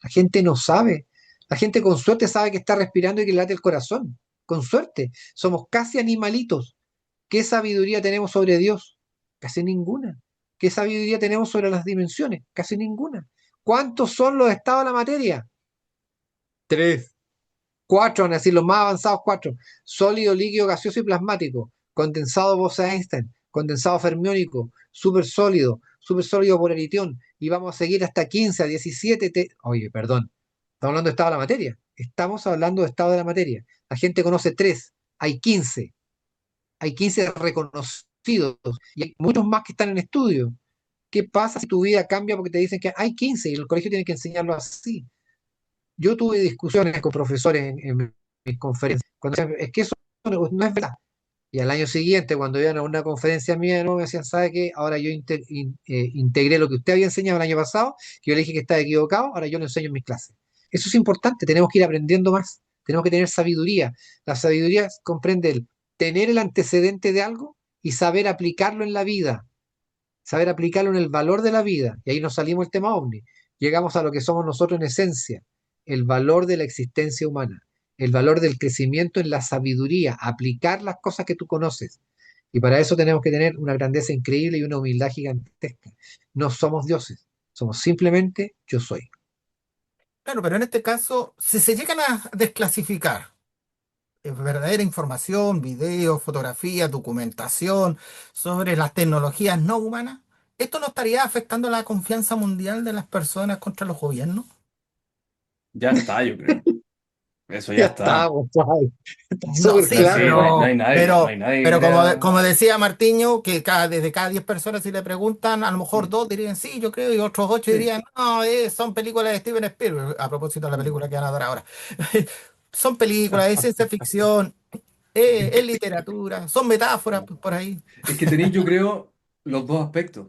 La gente no sabe. La gente con suerte sabe que está respirando y que le late el corazón. Con suerte. Somos casi animalitos. ¿Qué sabiduría tenemos sobre Dios? Casi ninguna. ¿Qué sabiduría tenemos sobre las dimensiones? Casi ninguna. ¿Cuántos son los estados de la materia? Tres. Cuatro, van a decir los más avanzados cuatro. Sólido, líquido, gaseoso y plasmático. Condensado Bose-Einstein. Condensado fermiónico. Súper sólido por eritión. Y vamos a seguir hasta 15 a 17. Oye, perdón. Estamos hablando de estado de la materia. Estamos hablando de estado de la materia. La gente conoce tres. Hay 15. Hay 15 reconocidos. Y hay muchos más que están en estudio. ¿Qué pasa si tu vida cambia porque te dicen que hay 15 y el colegio tiene que enseñarlo así? Yo tuve discusiones con profesores en mis conferencias, cuando decían, es que eso no es verdad. Y al año siguiente, cuando iban a una conferencia mía, no me decían, ¿sabe qué? Ahora yo integré lo que usted había enseñado el año pasado, que yo le dije que estaba equivocado, ahora yo lo enseño en mis clases. Eso es importante, tenemos que ir aprendiendo más, tenemos que tener sabiduría. La sabiduría comprende el tener el antecedente de algo y saber aplicarlo en la vida, saber aplicarlo en el valor de la vida. Y ahí nos salimos del tema ovni. Llegamos a lo que somos nosotros en esencia, el valor de la existencia humana, el valor del crecimiento en la sabiduría, aplicar las cosas que tú conoces. Y para eso tenemos que tener una grandeza increíble y una humildad gigantesca. No somos dioses, somos simplemente yo soy. claro, pero en este caso, si se llegan a desclasificar verdadera información, videos, fotografías, documentación sobre las tecnologías no humanas, ¿Esto no estaría afectando la confianza mundial de las personas contra los gobiernos? Ya está, yo creo. Eso ya Ya está. estamos, ¿sabes? Está No, súper sí, Sí, claro. no hay nadie, no hay nadie que pero crea. como decía Martiño, que desde cada 10 personas si le preguntan, a lo mejor Mm, dos dirían sí, yo creo, y otros 8 sí. dirían, no, son películas de Steven Spielberg, a propósito de la Mm. película que van a dar ahora. Son películas, es ciencia ficción, es literatura, son metáforas pues, por ahí. Es que tenéis, yo creo, los dos aspectos.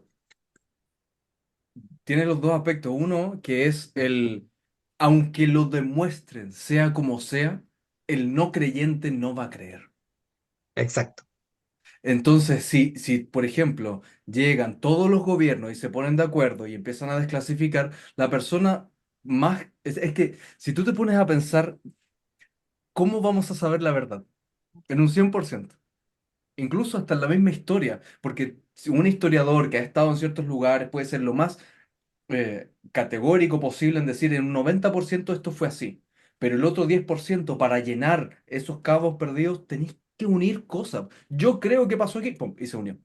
Tiene los dos aspectos. Uno, que es aunque lo demuestren, sea como sea, el no creyente no va a creer. Exacto. Entonces, si, por ejemplo, llegan todos los gobiernos y se ponen de acuerdo y empiezan a desclasificar, la persona más... Es que si tú te pones a pensar, ¿cómo vamos a saber la verdad? En un 100%. Incluso hasta en la misma historia, porque si un historiador que ha estado en ciertos lugares puede ser lo más categórico posible en decir en un 90% esto fue así, pero el otro 10% para llenar esos cabos perdidos tenéis que unir cosas. Yo creo que pasó aquí, pum, y se unió.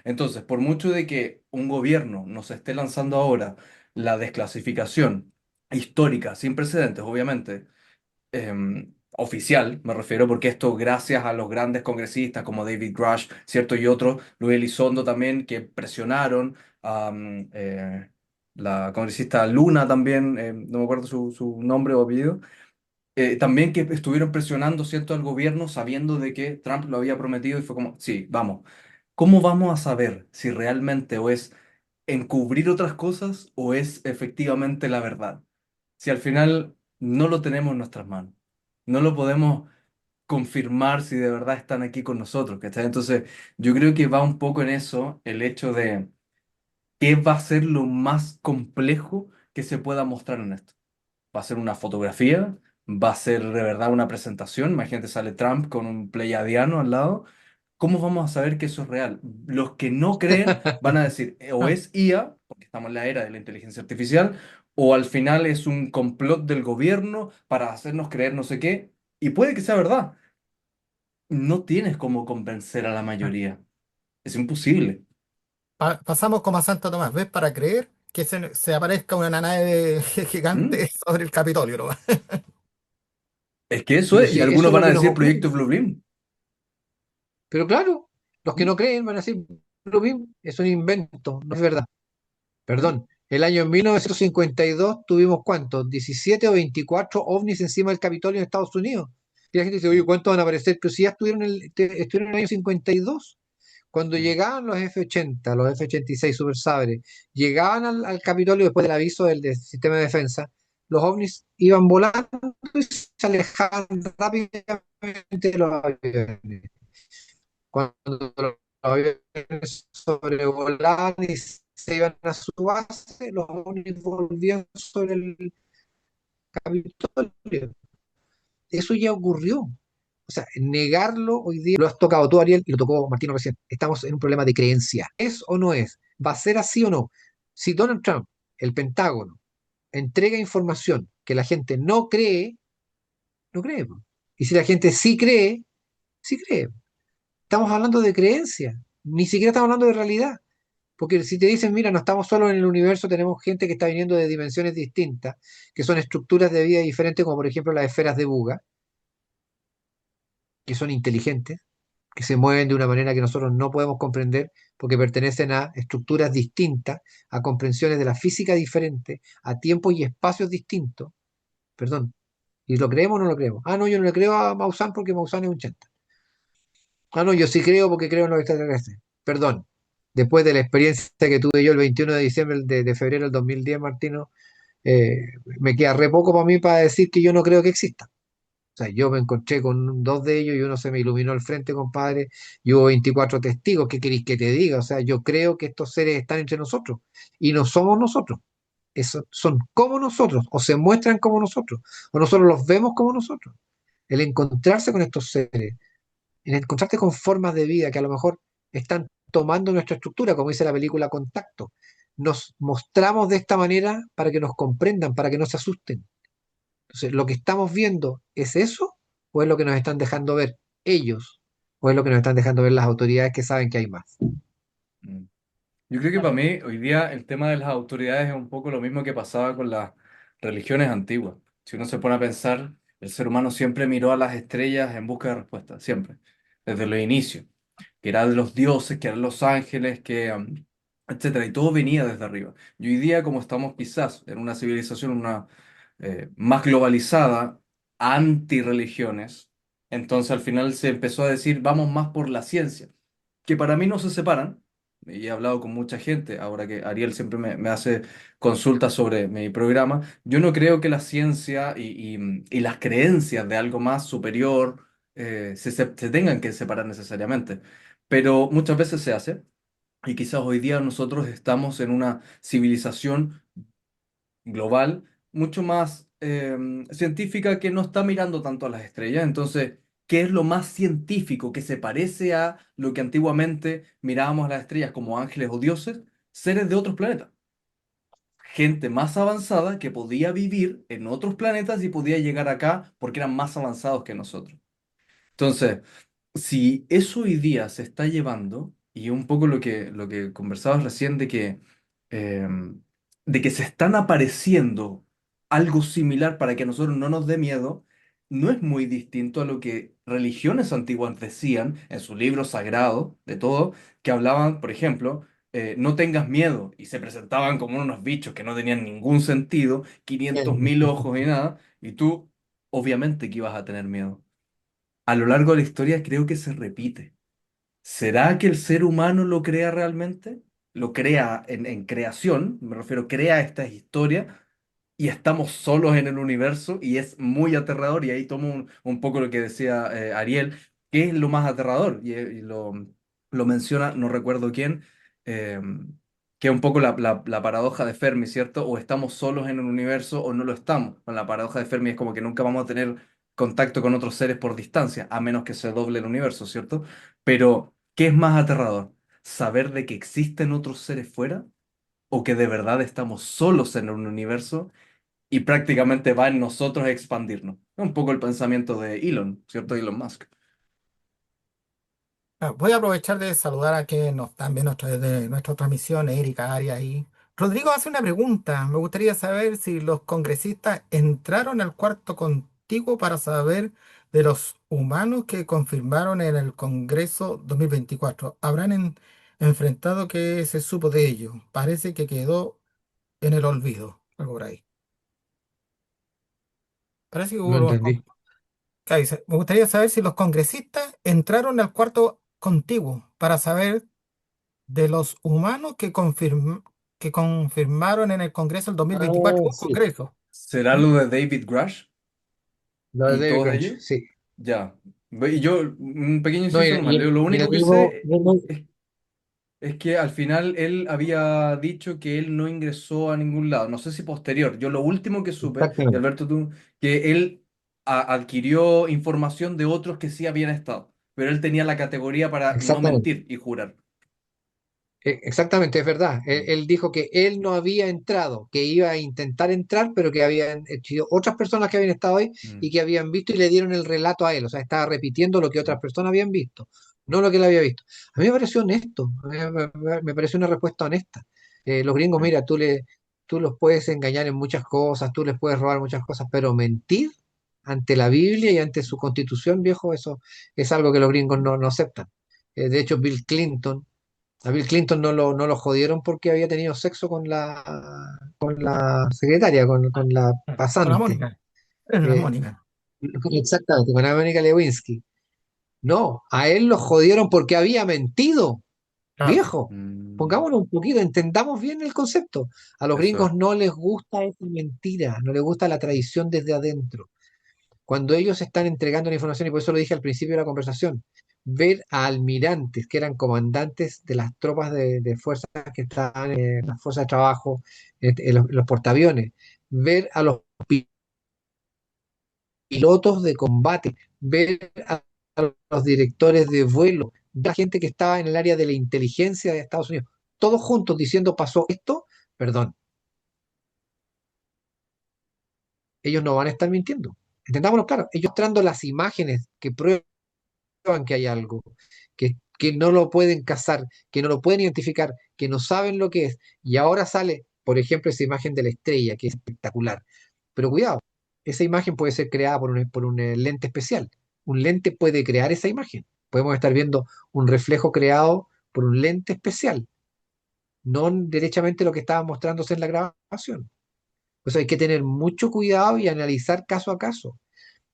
Entonces, por mucho de que un gobierno nos esté lanzando ahora la desclasificación histórica, sin precedentes, obviamente, oficial, me refiero, porque esto gracias a los grandes congresistas como David Grush, ¿cierto? Y otros, Luis Elizondo también, que presionaron a la congresista Luna también, no me acuerdo su nombre o apellido, también que estuvieron presionando, ¿cierto?, al gobierno sabiendo de que Trump lo había prometido y fue como, sí, vamos. ¿Cómo vamos a saber si realmente o es encubrir otras cosas o es efectivamente la verdad? Si al final no lo tenemos en nuestras manos, no lo podemos confirmar si de verdad están aquí con nosotros, ¿cachai? Entonces, yo creo que va un poco en eso el hecho de qué va a ser lo más complejo que se pueda mostrar en esto. ¿Va a ser una fotografía? ¿Va a ser de verdad una presentación? Imagínate, sale Trump con un pleiadiano al lado. ¿Cómo vamos a saber que eso es real? Los que no creen van a decir, o es IA, porque estamos en la era de la inteligencia artificial, o al final es un complot del gobierno para hacernos creer no sé qué, y puede que sea verdad. No tienes cómo convencer a la mayoría. Es imposible. Pasamos como a Santo Tomás, ¿ves? Para creer que se aparezca una nave ¿Mm? gigante sobre el Capitolio, ¿no? Es, Es que eso pero es, y sí, eso algunos es lo van a que nos decir ocurre. Proyecto Blueprint. Pero claro, los que ¿Mm? no creen van a decir lo mismo, es un invento, no es verdad. ¿Mm? Perdón, el año 1952 tuvimos ¿cuántos? 17 o 24 ovnis encima del Capitolio en Estados Unidos. Y la gente dice, oye, ¿cuántos van a aparecer? Pero si ya estuvieron en el año 52. Cuando ¿Mm? llegaban los F-80, los F-86 Super Sabres, llegaban al Capitolio después del aviso del sistema de defensa, los ovnis iban volando y se alejaban rápidamente de los aviones. Cuando los aviones sobrevolaban y se iban a su base, los ovnis volvían sobre el Capitolio. Eso ya ocurrió. O sea, negarlo hoy día, lo has tocado tú, Ariel, y lo tocó Martino recién. Estamos en un problema de creencia. ¿Es o no es? ¿Va a ser así o no? Si Donald Trump, el Pentágono, entrega información que la gente no cree, no cree, po. Y si la gente sí cree, sí cree. Estamos hablando de creencia, ni siquiera estamos hablando de realidad. Porque si te dicen, mira, no estamos solo en el universo, tenemos gente que está viniendo de dimensiones distintas, que son estructuras de vida diferentes, como por ejemplo las esferas de Buga, que son inteligentes, que se mueven de una manera que nosotros no podemos comprender porque pertenecen a estructuras distintas, a comprensiones de la física diferentes, a tiempos y espacios distintos. Perdón. ¿Y lo creemos o no lo creemos? Ah, no, yo no le creo a Maussan porque Maussan es un chanta. Ah, no, yo sí creo porque creo en los extraterrestres. Perdón. Después de la experiencia que tuve yo el 21 de diciembre de febrero del 2010, Martino, eh, me queda re poco para mí para decir que yo no creo que exista. O sea, yo me encontré con dos de ellos y uno se me iluminó al frente, compadre, y hubo 24 testigos. ¿Qué queréis que te diga? O sea, yo creo que estos seres están entre nosotros y no somos nosotros. Son como nosotros, o se muestran como nosotros, o nosotros los vemos como nosotros. El encontrarse con estos seres, el encontrarte con formas de vida que a lo mejor están tomando nuestra estructura, como dice la película Contacto. Nos mostramos de esta manera para que nos comprendan, para que no se asusten. Entonces, ¿lo que estamos viendo es eso o es lo que nos están dejando ver ellos? ¿O es lo que nos están dejando ver las autoridades que saben que hay más? Mm. Yo creo que para Claro. mí hoy día el tema de las autoridades es un poco lo mismo que pasaba con las religiones antiguas. Si uno se pone a pensar, el ser humano siempre miró a las estrellas en busca de respuestas, siempre, desde los inicios, que eran los dioses, que eran los ángeles, etcétera, y todo venía desde arriba. Y hoy día, como estamos quizás en una civilización más globalizada, anti-religiones, entonces al final se empezó a decir, vamos más por la ciencia, que para mí no se separan y he hablado con mucha gente, ahora que Ariel siempre me hace consultas sobre mi programa, yo no creo que la ciencia y las creencias de algo más superior se tengan que separar necesariamente, pero muchas veces se hace y quizás hoy día nosotros estamos en una civilización global, mucho más científica que no está mirando tanto a las estrellas. Entonces, ¿qué es lo más científico que se parece a lo que antiguamente mirábamos a las estrellas como ángeles o dioses? Seres de otros planetas. Gente más avanzada que podía vivir en otros planetas y podía llegar acá porque eran más avanzados que nosotros. Entonces, si eso hoy día se está llevando, y un poco lo que conversabas recién eh, de que se están apareciendo algo similar para que a nosotros no nos dé miedo, no es muy distinto a lo que religiones antiguas decían en sus libros sagrados, de todo, que hablaban, por ejemplo, no tengas miedo, y se presentaban como unos bichos que no tenían ningún sentido, 500.000 ojos y nada, y tú, obviamente que ibas a tener miedo. A lo largo de la historia creo que se repite. ¿Será que el ser humano lo crea realmente? ¿Lo crea en creación? Me refiero, crea esta historia y estamos solos en el universo y es muy aterrador. Y ahí tomo un poco lo que decía Ariel, ¿qué es lo más aterrador? Y lo menciona, no recuerdo quién, eh, que es un poco la paradoja de Fermi, ¿cierto? O estamos solos en el universo o no lo estamos. Con la paradoja de Fermi es como que nunca vamos a tener contacto con otros seres por distancia, a menos que se doble el universo, ¿cierto? Pero, ¿qué es más aterrador? ¿Saber de que existen otros seres fuera? ¿O que de verdad estamos solos en un universo y prácticamente va en nosotros expandirnos? Es un poco el pensamiento de Elon, ¿cierto? Elon Musk. Voy a aprovechar de saludar a quienes nos están viendo a través de nuestra transmisión, Erika, Arias y Rodrigo hace una pregunta. Me gustaría saber si los congresistas entraron al cuarto contiguo para saber de los humanos que confirmaron en el Congreso 2024. ¿Habrán enfrentado qué se supo de ello? Parece que quedó en el olvido, algo por ahí. Parece que No hubo. entendí. Claro, dice, me gustaría saber si los congresistas entraron al cuarto contiguo para saber de los humanos que confirmaron en el Congreso del 2024. Ah, Un sí. Congreso. ¿Será ¿Mm? lo de David Grush Lo de y David todos Grush, ellos? sí. Ya. Y yo, un pequeño No, inciso nomás, lo y el único que amigo, sé es que al final él había dicho que él no ingresó a ningún lado. No sé si posterior. Yo lo último que supe, y exactamente, Alberto tú, que él adquirió información de otros que sí habían estado. Pero él tenía la categoría para no exactamente. mentir y jurar. Exactamente, es verdad. Mm, Él dijo que él no había entrado, que iba a intentar entrar, pero que habían sido otras personas que habían estado ahí mm, y que habían visto y le dieron el relato a él. O sea, estaba repitiendo lo que mm, otras personas habían visto, no lo que él había visto. A mí me pareció honesto, me pareció una respuesta honesta. Los gringos, sí. mira, tú los puedes engañar en muchas cosas, tú les puedes robar muchas cosas, pero mentir ante la Biblia y ante su constitución, viejo, eso es algo que los gringos no aceptan. De hecho, Bill Clinton a Bill Clinton no lo jodieron porque había tenido sexo con la secretaria, con la Con la pasante. Mónica. Es la Eh, Mónica. exactamente, con Mónica Lewinsky. No, a él lo jodieron porque había mentido, Claro. viejo. Mm, Pongámonos un poquito, entendamos bien el concepto. A los eso es. gringos no les gusta esa mentira, no les gusta la traición desde adentro. Cuando ellos están entregando la información, y por eso lo dije al principio de la conversación, ver a almirantes que eran comandantes de las tropas de fuerzas que estaban en las fuerzas de trabajo, en los portaaviones, ver a los pilotos de combate, ver a los directores de vuelo, ver a gente que estaba en el área de la inteligencia de Estados Unidos, todos juntos diciendo pasó esto, perdón, ellos no van a estar mintiendo. Entendámoslo claro, ellos mostrando las imágenes que prueban que hay algo, que que no lo pueden cazar, que no lo pueden identificar, que no saben lo que es. Y ahora sale, por ejemplo, esa imagen de la estrella, que es espectacular. Pero cuidado, esa imagen puede ser creada por un lente especial. Un lente puede crear esa imagen. Podemos estar viendo un reflejo creado por un lente especial, no derechamente lo que estaba mostrándose en la grabación. Pues hay que tener mucho cuidado y analizar caso a caso,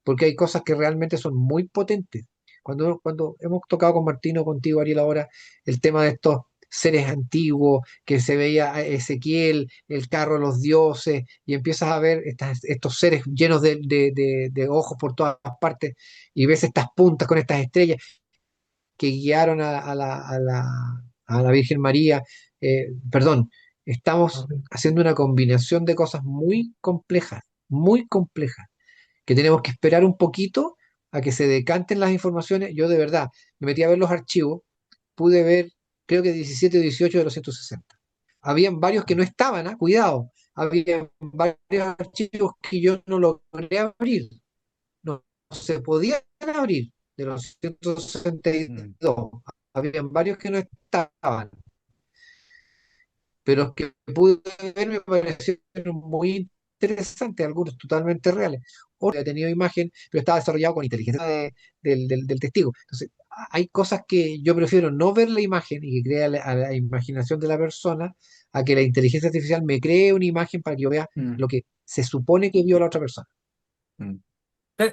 porque hay cosas que realmente son muy potentes. Cuando hemos tocado con Martino, contigo, Ariel, ahora, el tema de estos seres antiguos, que se veía a Ezequiel, el carro de los dioses, y empiezas a ver estos seres llenos de ojos por todas partes, y ves estas puntas con estas estrellas que guiaron a la Virgen María. Perdón, estamos haciendo una combinación de cosas muy complejas que tenemos que esperar un poquito a que se decanten las informaciones. Yo de verdad me metí a ver los archivos, pude ver creo que 17 o 18 de los 160. Habían varios que no estaban, cuidado, había varios archivos que yo no logré abrir, no se podían abrir de los Mm. 162. Habían varios que no estaban, pero los que pude ver me parecieron muy interesantes, algunos totalmente reales. Otro ha tenido imagen, pero estaba desarrollado con inteligencia del testigo. Entonces, hay cosas que yo prefiero no ver la imagen y que crea a la imaginación de la persona, a que la inteligencia artificial me cree una imagen para que yo vea Mm. lo que se supone que vio la otra persona. Mm.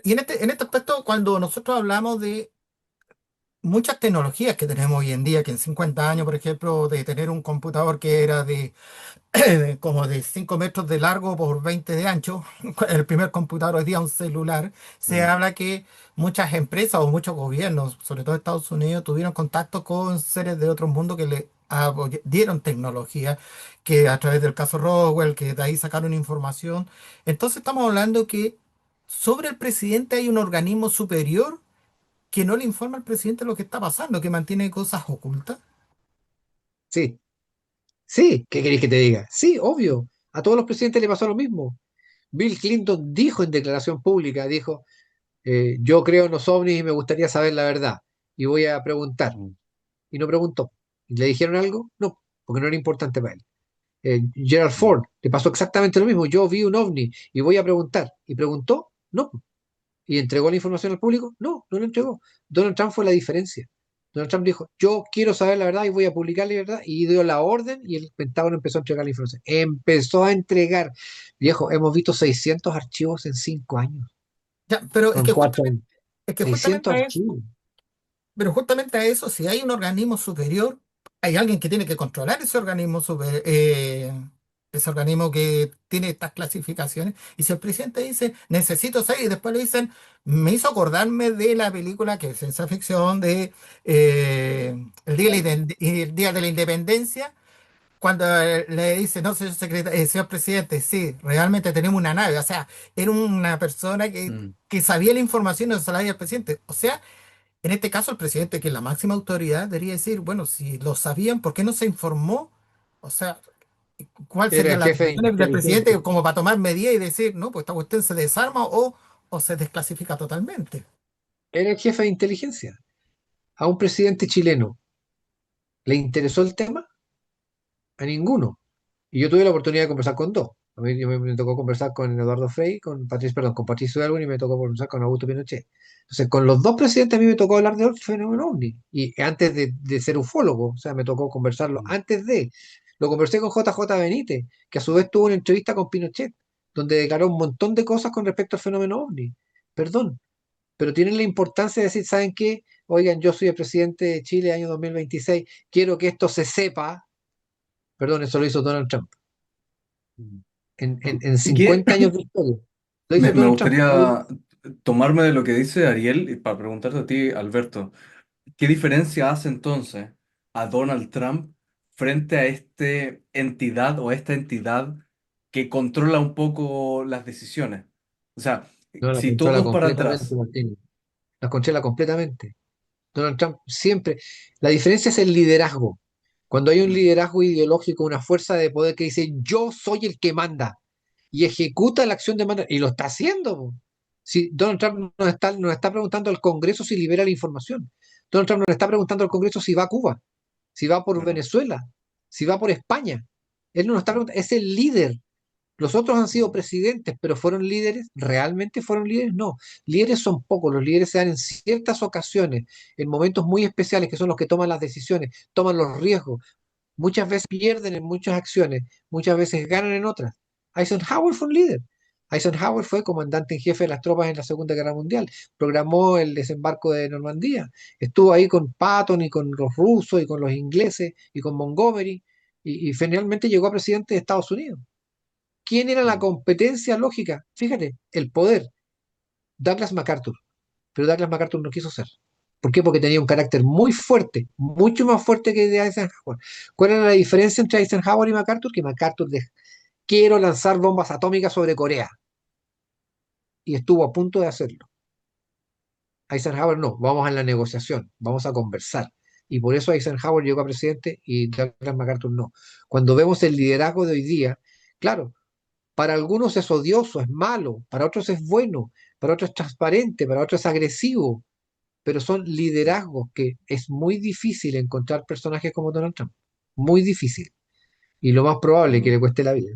Y en este aspecto, cuando nosotros hablamos de muchas tecnologías que tenemos hoy en día, que en 50 años, por ejemplo, de tener un computador que era de como de 5 metros de largo por 20 de ancho, el primer computador hoy día un celular, se Mm. habla que muchas empresas o muchos gobiernos, sobre todo Estados Unidos, tuvieron contacto con seres de otros mundos que le dieron tecnología, que a través del caso Roswell, que de ahí sacaron información. Entonces estamos hablando que sobre el presidente hay un organismo superior que no le informa al presidente lo que está pasando, que mantiene cosas ocultas. Sí, sí, ¿qué queréis que te diga? Sí, obvio. A todos los presidentes le pasó lo mismo. Bill Clinton dijo en declaración pública, dijo, yo creo en los ovnis y me gustaría saber la verdad. Y voy a preguntar. Mm. Y no preguntó. ¿Y le dijeron algo? No, porque no era importante para él. Gerald Mm. Ford le pasó exactamente lo mismo. Yo vi un ovni y voy a preguntar. ¿Y preguntó? No. ¿Y entregó la información al público? No, no lo entregó. Donald Trump fue la diferencia. Donald Trump dijo, yo quiero saber la verdad y voy a publicar la verdad. Y dio la orden y el Pentágono empezó a entregar la información. Empezó a entregar. Viejo, hemos visto 600 archivos en 5 años. Ya, pero Son 4 años. es que 600 justamente a eso. archivos. Pero justamente a eso, si hay un organismo superior, hay alguien que tiene que controlar ese organismo que tiene estas clasificaciones. Y si el presidente dice, necesito seis, y después le dicen, me hizo acordarme de la película que es ciencia ficción de el Día de la Independencia, cuando le dice, no, señor presidente, sí, realmente tenemos una nave. O sea, era una persona Mm. que sabía la información y no se la dio al presidente. O sea, en este caso, el presidente, que es la máxima autoridad, debería decir, bueno, si lo sabían, ¿por qué no se informó? O sea, ¿cuáles Era serían el las jefe de decisiones del inteligencia. presidente como para tomar medidas y decir, no, pues esta cuestión se desarma o se desclasifica totalmente? Era el jefe de inteligencia. A un presidente chileno le interesó el tema, a ninguno. Y yo tuve la oportunidad de conversar con dos. A mí me tocó conversar con Eduardo Frei, con Patricio Elwin y me tocó conversar con Augusto Pinochet. Entonces, con los dos presidentes a mí me tocó hablar del fenómeno OVNI. Y antes de ser ufólogo, o sea, me tocó conversarlo Mm. antes de. Lo conversé con JJ Benítez, que a su vez tuvo una entrevista con Pinochet, donde declaró un montón de cosas con respecto al fenómeno OVNI. Perdón, pero tienen la importancia de decir, ¿saben qué? Oigan, yo soy el presidente de Chile año 2026, quiero que esto se sepa. Perdón, eso lo hizo Donald Trump Mm. en ¿Y qué? 50 años de historia. Lo hizo Me Donald Trump. gustaría tomarme de lo que dice Ariel y para preguntarte a ti, Alberto, ¿qué diferencia hace entonces a Donald Trump frente a este entidad o esta entidad que controla un poco las decisiones? O sea, No, la si controla todos para completamente, atrás. Martín. La controla completamente. Donald Trump siempre. La diferencia es el liderazgo. Cuando hay un Mm. liderazgo ideológico, una fuerza de poder que dice yo soy el que manda y ejecuta la acción de manda, y lo está haciendo, po. Si Donald Trump nos está preguntando al Congreso si libera la información. Donald Trump nos está preguntando al Congreso si va a Cuba, si va por Claro. Venezuela, si va por España. Él no nos está preguntando, es el líder. Los otros han sido presidentes, pero ¿fueron líderes? ¿Realmente fueron líderes? No. Líderes son pocos, los líderes se dan en ciertas ocasiones, en momentos muy especiales, que son los que toman las decisiones, toman los riesgos. Muchas veces pierden en muchas acciones, muchas veces ganan en otras. Eisenhower fue un líder. Eisenhower fue comandante en jefe de las tropas en la Segunda Guerra Mundial, programó el desembarco de Normandía, estuvo ahí con Patton y con los rusos y con los ingleses y con Montgomery y finalmente llegó a presidente de Estados Unidos. ¿Quién era la competencia lógica? Fíjate, el poder, Douglas MacArthur, pero Douglas MacArthur no quiso ser. ¿Por qué? Porque tenía un carácter muy fuerte, mucho más fuerte que el de Eisenhower. ¿Cuál era la diferencia entre Eisenhower y MacArthur? Que MacArthur dijo, quiero lanzar bombas atómicas sobre Corea. Y estuvo a punto de hacerlo. Eisenhower no, vamos a la negociación, vamos a conversar. Y por eso Eisenhower llegó a presidente y Douglas MacArthur no. Cuando vemos el liderazgo de hoy día, claro, para algunos es odioso, es malo, para otros es bueno, para otros es transparente, para otros es agresivo, pero son liderazgos que es muy difícil encontrar personajes como Donald Trump. Muy difícil. Y lo más probable es que le cueste la vida.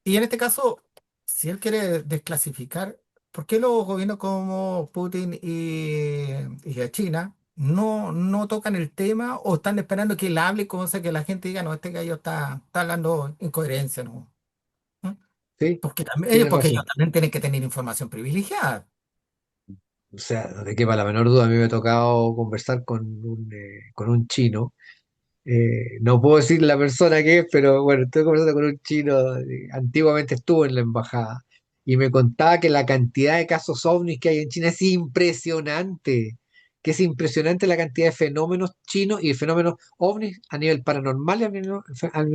Y en este caso, si él quiere desclasificar, ¿por qué los gobiernos como Putin y a China no tocan el tema o están esperando que él hable, cosa que la gente diga, no, este gallo está hablando incoherencia, ¿no? ¿Mm? Sí, Porque también, tiene porque ellos razón. también tienen que tener información privilegiada. O sea, de quepa la menor duda, a mí me ha tocado conversar con un chino. No puedo decir la persona que es, pero bueno, estoy conversando con un chino, antiguamente estuvo en la embajada, y me contaba que la cantidad de casos ovnis que hay en China es impresionante, que es impresionante la cantidad de fenómenos chinos y fenómenos ovnis a nivel paranormal y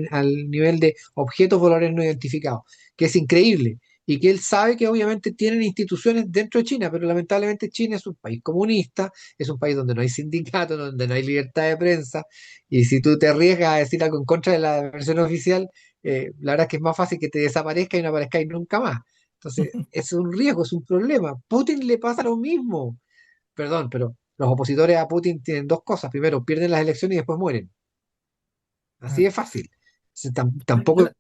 al nivel de objetos voladores no identificados, que es increíble. Y que él sabe que obviamente tienen instituciones dentro de China, pero lamentablemente China es un país comunista, es un país donde no hay sindicatos, donde no hay libertad de prensa, y si tú te arriesgas a decir algo en contra de la versión oficial, la verdad es que es más fácil que te desaparezca y no aparezcáis nunca más. Entonces, es un riesgo, es un problema. Putin le pasa lo mismo. Perdón, pero los opositores a Putin tienen dos cosas. Primero, pierden las elecciones y después mueren. Así Ah. de fácil. Yo Tampoco la-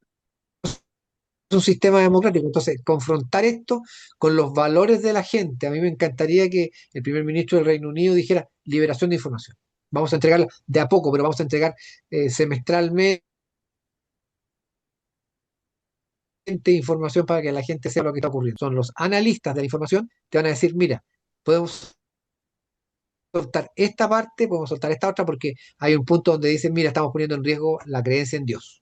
es un sistema democrático. Entonces, confrontar esto con los valores de la gente. A mí me encantaría que el primer ministro del Reino Unido dijera liberación de información. Vamos a entregarla de a poco, pero vamos a entregar semestralmente información para que la gente sepa lo que está ocurriendo. Son los analistas de la información, te van a decir, mira, podemos soltar esta parte, podemos soltar esta otra, porque hay un punto donde dicen, mira, estamos poniendo en riesgo la creencia en Dios.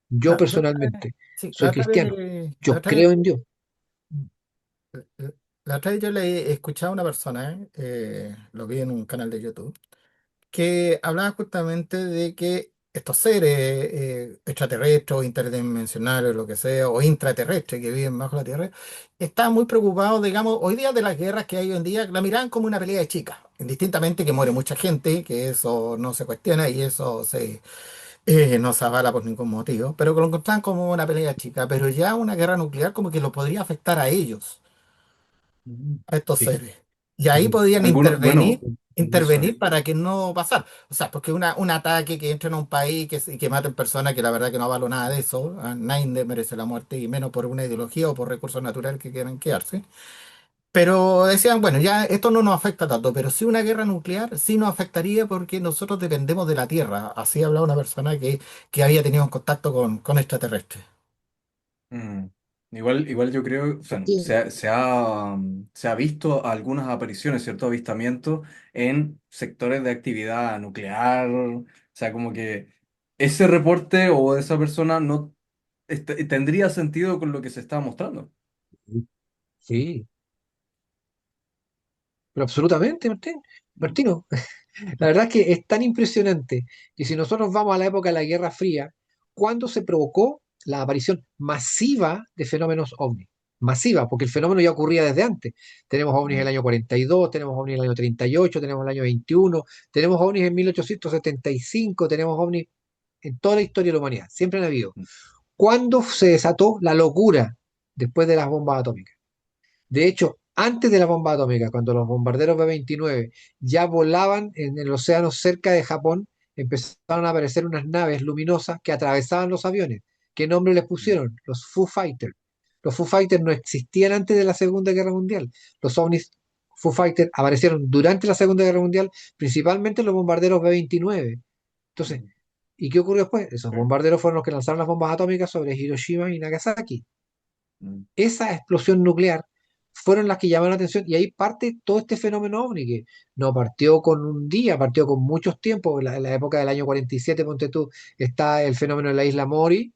Yo yo la otra vez- personalmente sí, soy cristiano, la yo otra vez creo en Dios. La otra vez yo le he escuchado a una persona, lo vi en un canal de YouTube, que hablaba justamente de que estos seres extraterrestres o interdimensionales, lo que sea, o intraterrestres que viven bajo la Tierra, estaban muy preocupados, digamos, hoy día de las guerras que hay hoy en día, la miran como una pelea de chicas, indistintamente que muere mucha gente, que eso no se cuestiona y eso no se avala por ningún motivo, pero que lo encontraban como una pelea de chicas, pero ya una guerra nuclear como que lo podría afectar a ellos Mm. a estos Sí, seres. Y ahí sí, podían Algunos, bueno, eso. intervenir para que no pasara. O sea, porque un ataque que entre en un país y que maten personas, que la verdad que no valo nada de eso, a nadie le merece la muerte y menos por una ideología o por recursos naturales que quieran quedarse. Pero decían, bueno, ya esto no nos afecta tanto, pero sí una guerra nuclear sí nos afectaría porque nosotros dependemos de la Tierra. Así hablaba una persona que había tenido un contacto con extraterrestres. Mm. Igual yo creo, o sea, sí, se ha visto algunas apariciones, ciertos avistamientos en sectores de actividad nuclear, o sea, como que ese reporte o esa persona no tendría sentido con lo que se está mostrando. sí, pero absolutamente, Martín. Martino, la verdad es que es tan impresionante que si nosotros vamos a la época de la Guerra Fría, ¿cuándo se provocó la aparición masiva de fenómenos ovnis? Masiva, porque el fenómeno ya ocurría desde antes. Tenemos ovnis en el Mm. año 42, tenemos ovnis en el año 38, tenemos el año 21, tenemos ovnis en 1875, tenemos ovnis en toda la historia de la humanidad. Siempre han habido. ¿Cuándo se desató la locura después de las bombas atómicas? De hecho, antes de la bomba atómica, cuando los bombarderos B-29 ya volaban en el océano cerca de Japón, empezaron a aparecer unas naves luminosas que atravesaban los aviones. ¿Qué nombre les pusieron? Los Foo Fighters. Los Foo Fighters no existían antes de la Segunda Guerra Mundial. Los ovnis Foo Fighters aparecieron durante la Segunda Guerra Mundial, principalmente en los bombarderos B-29. Entonces, ¿y qué ocurrió después? Esos bombarderos fueron los que lanzaron las bombas atómicas sobre Hiroshima y Nagasaki. Esa explosión nuclear fueron las que llamaron la atención y ahí parte todo este fenómeno ovni que no partió con un día, partió con muchos tiempos. En la época del año 47, ponte tú, está el fenómeno de la isla Mori,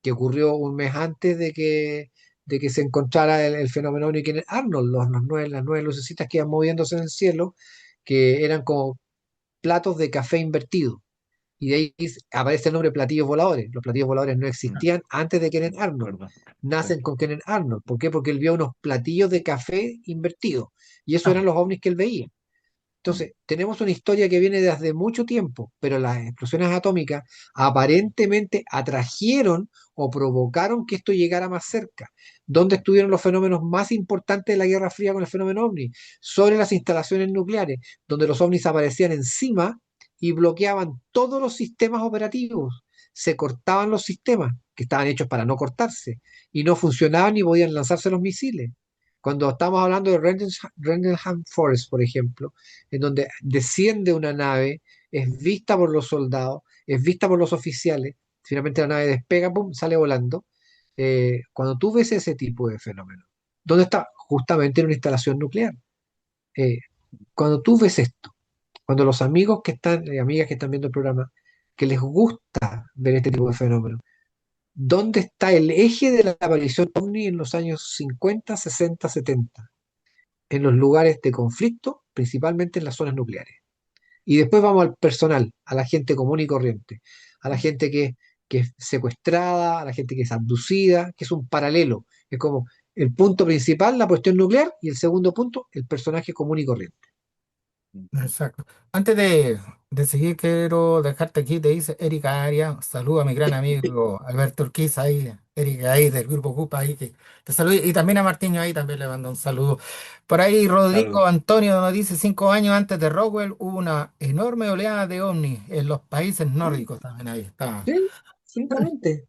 que ocurrió un mes antes de que se encontrara el fenómeno ovni que en Arnold, las nueve lucecitas que iban moviéndose en el cielo, que eran como platos de café invertido. Y de ahí aparece el nombre platillos voladores. Los platillos voladores no No, existían antes de Kenneth Arnold. ¿verdad? Sí. Nacen con Kenneth Arnold. ¿Por qué? Porque él vio unos platillos de café invertidos. Y eso Ah, eran los ovnis que él veía. Entonces, tenemos una historia que viene desde mucho tiempo, pero las explosiones atómicas aparentemente atrajeron o provocaron que esto llegara más cerca. ¿Dónde estuvieron los fenómenos más importantes de la Guerra Fría con el fenómeno ovni? Sobre las instalaciones nucleares, donde los ovnis aparecían encima y bloqueaban todos los sistemas operativos. Se cortaban los sistemas, que estaban hechos para no cortarse, y no funcionaban ni podían lanzarse los misiles. Cuando estamos hablando de Rendlesham Forest, por ejemplo, en donde desciende una nave, es vista por los soldados, es vista por los oficiales, finalmente la nave despega, pum, sale volando. Cuando tú ves ese tipo de fenómeno, ¿dónde está? Justamente en una instalación nuclear. Eh, Cuando tú ves esto, cuando los amigos que están, amigas que están viendo el programa, que les gusta ver este tipo de fenómenos, ¿dónde está el eje de la aparición ovni en los años 50, 60, 70? En los lugares de conflicto, principalmente en las zonas nucleares. Y después vamos al personal, a la gente común y corriente, a la gente que es secuestrada, a la gente que es abducida, que es un paralelo. Es como el punto principal, la cuestión nuclear, y el segundo punto, el personaje común y corriente. exacto. Antes de seguir, quiero dejarte aquí, te dice Erika Arias, saluda a mi gran amigo Alberto Urquiza ahí, Erika ahí del grupo Cupa ahí, que te saluda, y también a Martiño ahí también le mando un saludo. Por ahí Rodrigo Saludos. Antonio nos dice, 5 años antes de Rockwell hubo una enorme oleada de ovnis en los países nórdicos también ahí está. Sí, absolutamente.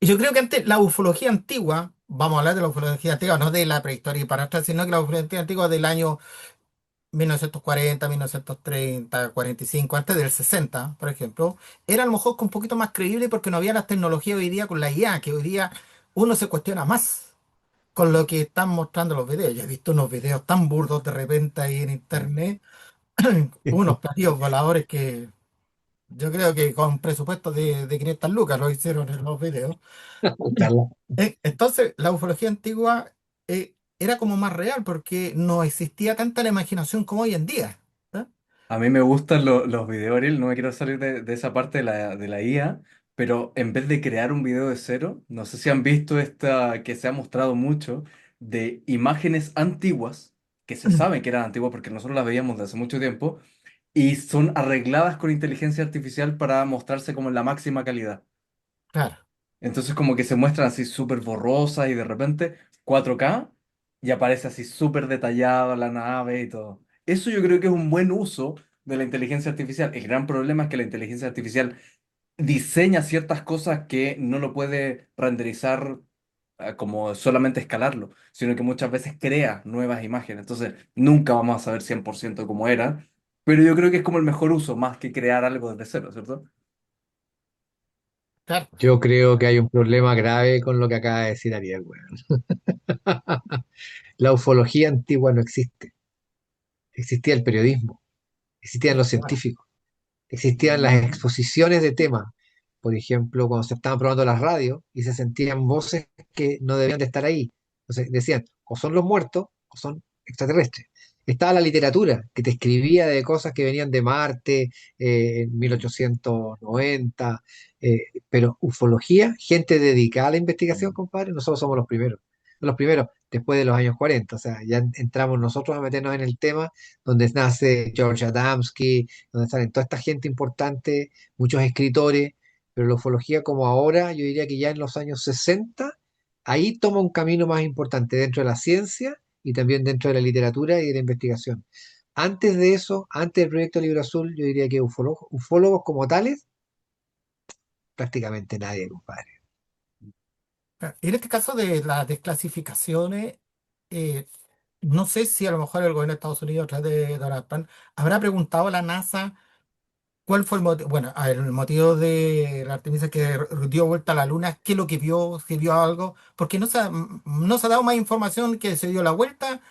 Y yo creo que antes la ufología antigua, vamos a hablar de la ufología antigua, no de la prehistoria y para atrás, sino que la ufología antigua del año 1940, 1930, 45, antes del 60, por ejemplo, era a lo mejor un poquito más creíble porque no había las tecnologías hoy día con la IA, que hoy día uno se cuestiona más con lo que están mostrando los videos. Yo he visto unos videos tan burdos de repente ahí en internet, unos platillos voladores que yo creo que con presupuesto de 500 lucas lo hicieron en los videos. Ojalá. Entonces, la ufología antigua era como más real porque no existía tanta la imaginación como hoy en día. ¿Eh? A mí me gustan los videos, Ariel, no me quiero salir de esa parte de la IA, pero en vez de crear un video de cero, no sé si han visto esta que se ha mostrado mucho de imágenes antiguas, que se sabe que eran antiguas porque nosotros las veíamos desde hace mucho tiempo, y son arregladas con inteligencia artificial para mostrarse como en la máxima calidad. Claro, Entonces como que se muestran así súper borrosas y de repente 4K y aparece así súper detallada la nave y todo. Eso yo creo que es un buen uso de la inteligencia artificial. El gran problema es que la inteligencia artificial diseña ciertas cosas que no lo puede renderizar como solamente escalarlo, sino que muchas veces crea nuevas imágenes. Entonces nunca vamos a saber 100% cómo era, pero yo creo que es como el mejor uso, más que crear algo desde cero, ¿cierto? claro. Yo creo que hay un problema grave con lo que acaba de decir Ariel, weón. La ufología antigua no existe. Existía el periodismo, existían los científicos, existían las exposiciones de temas. Por ejemplo, cuando se estaban probando las radios y se sentían voces que no debían de estar ahí. Entonces decían, o son los muertos o son extraterrestres. Estaba la literatura, que te escribía de cosas que venían de Marte en Mm, 1890, pero ufología, gente dedicada a la investigación, mm. compadre, nosotros somos los primeros. Los primeros después de los años 40, o sea, ya entramos nosotros a meternos en el tema donde nace George Adamski, donde salen toda esta gente importante, muchos escritores, pero la ufología como ahora, yo diría que ya en los años 60 ahí toma un camino más importante dentro de la ciencia y también dentro de la literatura y de la investigación. Antes de eso, antes del proyecto Libro Azul, yo diría que ufólogos como tales, prácticamente nadie, compadre. En este caso de las desclasificaciones, eh, no sé si a lo mejor el gobierno de Estados Unidos, a través de Donald Trump, habrá preguntado a la NASA cuál fue el motivo. Bueno, a ver, el motivo de la Artemisa que dio vuelta a la Luna, qué es lo que vio, si vio algo, porque no se ha dado más información que se dio la vuelta,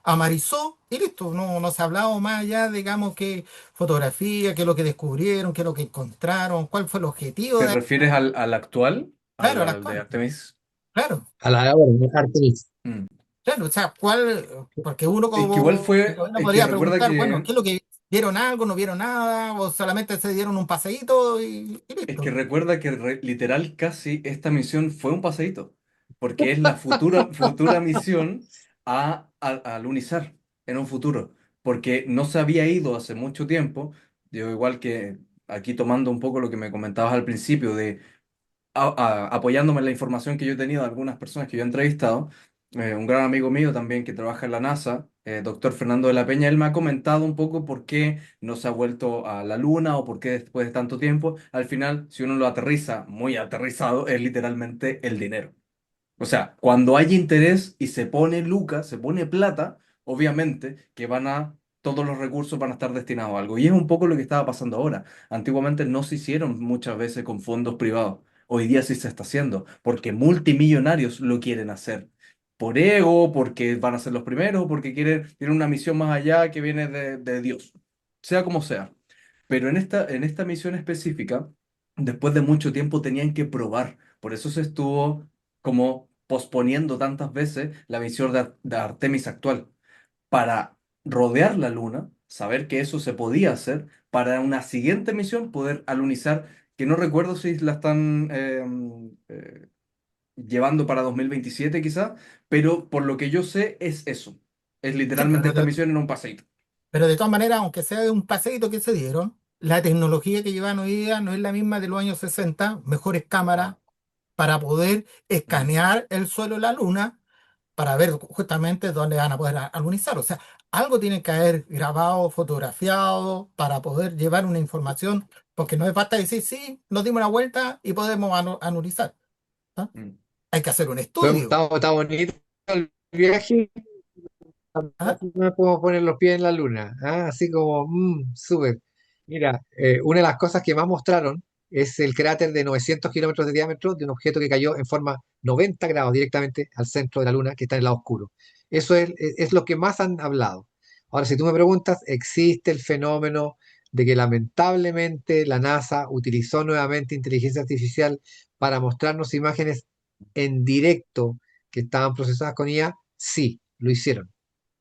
amarizó y listo. No se ha hablado más allá, digamos, que fotografía, qué es lo que descubrieron, qué es lo que encontraron, cuál fue el objetivo ¿Te de. refieres al actual, Claro, el al de actual. Artemis? Claro. A la hora de Artemis. Mm. Claro, o sea, porque uno Es que igual como fue, gobierno es que podría recuerda preguntar, bueno, que ¿qué es lo que vieron algo, no vieron nada, o solamente se dieron un paseíto y Es que listo? recuerda que literal casi esta misión fue un paseíto, porque es la futura misión a alunizar en un futuro, porque no se había ido hace mucho tiempo, yo igual que aquí tomando un poco lo que me comentabas al principio de apoyándome en la información que yo he tenido de algunas personas que yo he entrevistado, un gran amigo mío también que trabaja en la NASA, doctor Fernando de la Peña, él me ha comentado un poco por qué no se ha vuelto a la Luna o por qué después de tanto tiempo, al final, si uno lo aterriza muy aterrizado, es literalmente el dinero. O sea, cuando hay interés y se pone lucas, se pone plata, obviamente que todos los recursos van a estar destinados a algo. Y es un poco lo que estaba pasando ahora. Antiguamente no se hicieron muchas veces con fondos privados. Hoy día sí se está haciendo, porque multimillonarios lo quieren hacer. Por ego, porque van a ser los primeros, porque tienen una misión más allá que viene de Dios. Sea como sea. Pero en esta misión específica, después de mucho tiempo tenían que probar. Por eso se estuvo como posponiendo tantas veces la misión de Artemis actual, para rodear la Luna, saber que eso se podía hacer, para una siguiente misión poder alunizar, que no recuerdo si la están llevando para 2027 quizá, pero por lo que yo sé es eso. Es Sí, literalmente esta misión en un paseíto. pero de todas maneras, aunque sea de un paseíto que se dieron, la tecnología que llevan hoy día no es la misma de los años 60, mejores cámaras Ah, para poder mm, escanear el suelo de la Luna para ver justamente dónde van a poder alunizar. O sea, algo tiene que haber grabado, fotografiado para poder llevar una información, porque no es basta decir, sí, nos dimos una vuelta y podemos alunizar. ¿Ah? mm. Hay que hacer un Pero estudio. está bonito el viaje, ¿Ah? no podemos poner los pies en la luna. ¿Ah? Así como, súper. Mira, una de las cosas que más mostraron es el cráter de 900 kilómetros de diámetro de un objeto que cayó en forma 90 grados directamente al centro de la luna, que está en el lado oscuro. Eso es lo que más han hablado. Ahora, si tú me preguntas, existe el fenómeno de que lamentablemente la NASA utilizó nuevamente inteligencia artificial para mostrarnos imágenes en directo que estaban procesadas con IA. Sí, lo hicieron.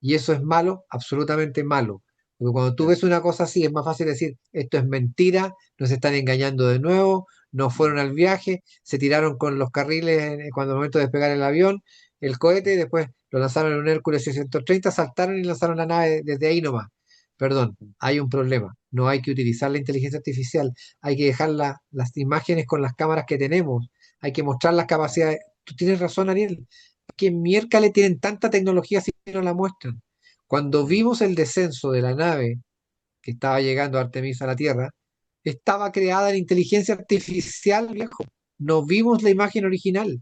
Y eso es malo, absolutamente malo. Porque cuando tú Sí. ves una cosa así, es más fácil decir, esto es mentira, nos están engañando de nuevo, no fueron al viaje, se tiraron con los carriles cuando al momento de despegar el avión, el cohete, y después lo lanzaron en un Hércules 630, saltaron y lanzaron la nave desde ahí nomás. Perdón, hay un problema. No hay que utilizar la inteligencia artificial, hay que dejar las imágenes con las cámaras que tenemos, hay que mostrar las capacidades. Tú tienes razón, Ariel, que miércoles tienen tanta tecnología si no la muestran. Cuando Mm. vimos el descenso de la nave que estaba llegando a Artemisa a la Tierra, estaba creada en inteligencia artificial, viejo. No vimos la imagen original.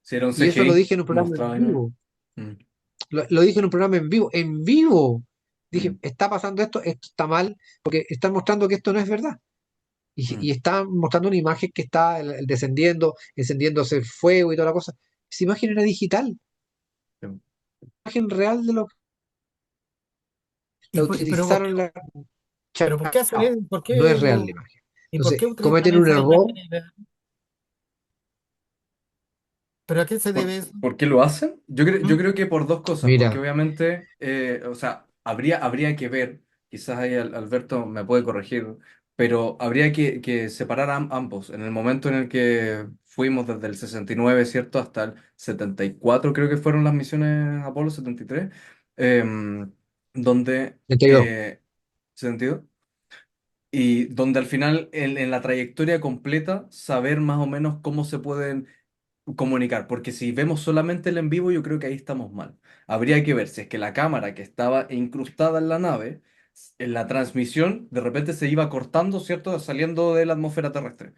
Si era un Y eso lo CGI dije en un programa en mostrado ahí, ¿no? vivo. Mm, Lo dije en un programa en vivo. En vivo. Dije, mm, está pasando esto está mal, porque están mostrando que esto no es verdad. Y mm. están mostrando una imagen que está el descendiendo, encendiéndose el fuego y toda la cosa. Esa imagen era digital, Sí. imagen real de lo que ¿Y la pero por qué, utilizaron la. pero por qué hacen Chao. eso? ¿Por No es qué real la imagen. y por Entonces, qué utilizan cometen un esa error. imagen? ¿Pero a qué se ¿Por, debe eso? por qué lo hacen? Yo ¿Mm? creo que por dos cosas, porque Mira, obviamente, o sea, habría que ver, quizás ahí Alberto me puede corregir, pero habría que separar ambos. En el momento en el que fuimos desde el 69, ¿cierto? Hasta el 74, creo que fueron las misiones Apolo 73, donde, 32. ¿sentido? Y donde al final, en la trayectoria completa, saber más o menos cómo se pueden comunicar, porque si vemos solamente el en vivo, yo creo que ahí estamos mal. Habría que ver si es que la cámara que estaba incrustada en la nave, en la transmisión, de repente se iba cortando, ¿cierto? Saliendo de la atmósfera terrestre.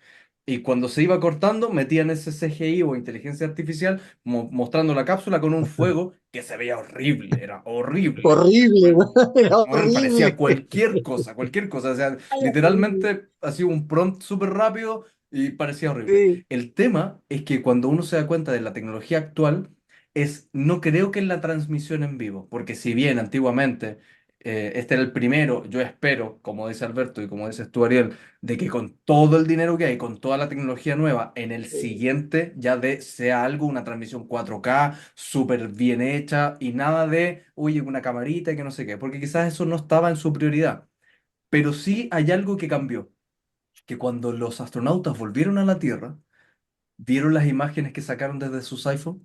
Y cuando se iba cortando, metían ese CGI o inteligencia artificial mostrando la cápsula con un fuego que se veía horrible, era horrible. Horrible, Bueno, weón, era bueno, parecía horrible. cualquier cosa, cualquier cosa. O sea, literalmente ha sido un prompt súper rápido y parecía horrible. Sí. El tema es que cuando uno se da cuenta de la tecnología actual, no creo que en la transmisión en vivo, porque si bien antiguamente este era el primero, yo espero, como dice Alberto y como dices tú, Ariel, de que con todo el dinero que hay, con toda la tecnología nueva, en el siguiente ya sea algo, una transmisión 4K súper bien hecha y nada de, oye, una camarita y que no sé qué, porque quizás eso no estaba en su prioridad. Pero sí hay algo que cambió, que cuando los astronautas volvieron a la Tierra, vieron las imágenes que sacaron desde sus iPhones,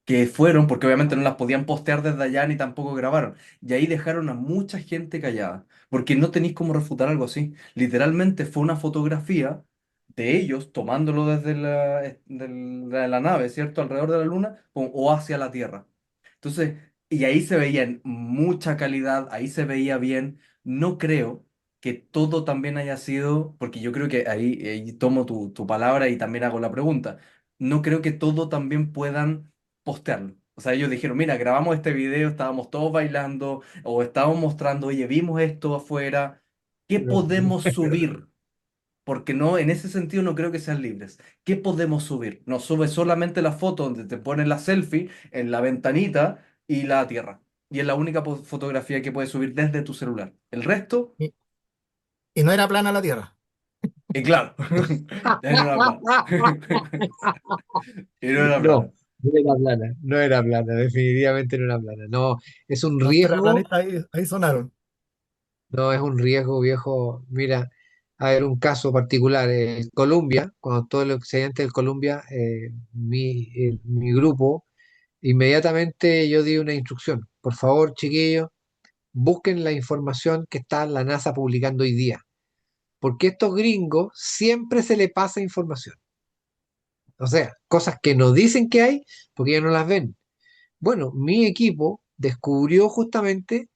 que fueron, porque obviamente no las podían postear desde allá ni tampoco grabaron, y ahí dejaron a mucha gente callada, porque no tenéis cómo refutar algo así. Literalmente fue una fotografía de ellos tomándolo desde la nave, ¿cierto? Alrededor de la Luna o hacia la Tierra. Entonces, y ahí se veía en mucha calidad, ahí se veía bien. No creo que todo también haya sido, porque yo creo que ahí tomo tu palabra y también hago la pregunta. No creo que todo también puedan postearlo. O sea, ellos dijeron, mira, grabamos este video, estábamos todos bailando o estábamos mostrando, oye, vimos esto afuera, ¿qué podemos subir? Porque no, en ese sentido no creo que sean libres. ¿Qué podemos subir? Nos sube solamente la foto donde te ponen la selfie en la ventanita y la tierra. Y es la única fotografía que puedes subir desde tu celular. El resto, Y, y no era plana la Tierra. y claro, ya no era plana. Y no era No, plana. no era plana, no era plana, definitivamente no era plana. No, es un Los riesgo, terraplanistas ahí sonaron. no es un riesgo, viejo. Mira, a ver, un caso particular, Colombia, cuando todo el occidente del Colombia, mi grupo, inmediatamente yo di una instrucción. Por favor, chiquillos, busquen la información que está la NASA publicando hoy día, porque a estos gringos siempre se le pasa información. O sea, cosas que nos dicen que hay, porque ellos no las ven. Bueno, mi equipo descubrió justamente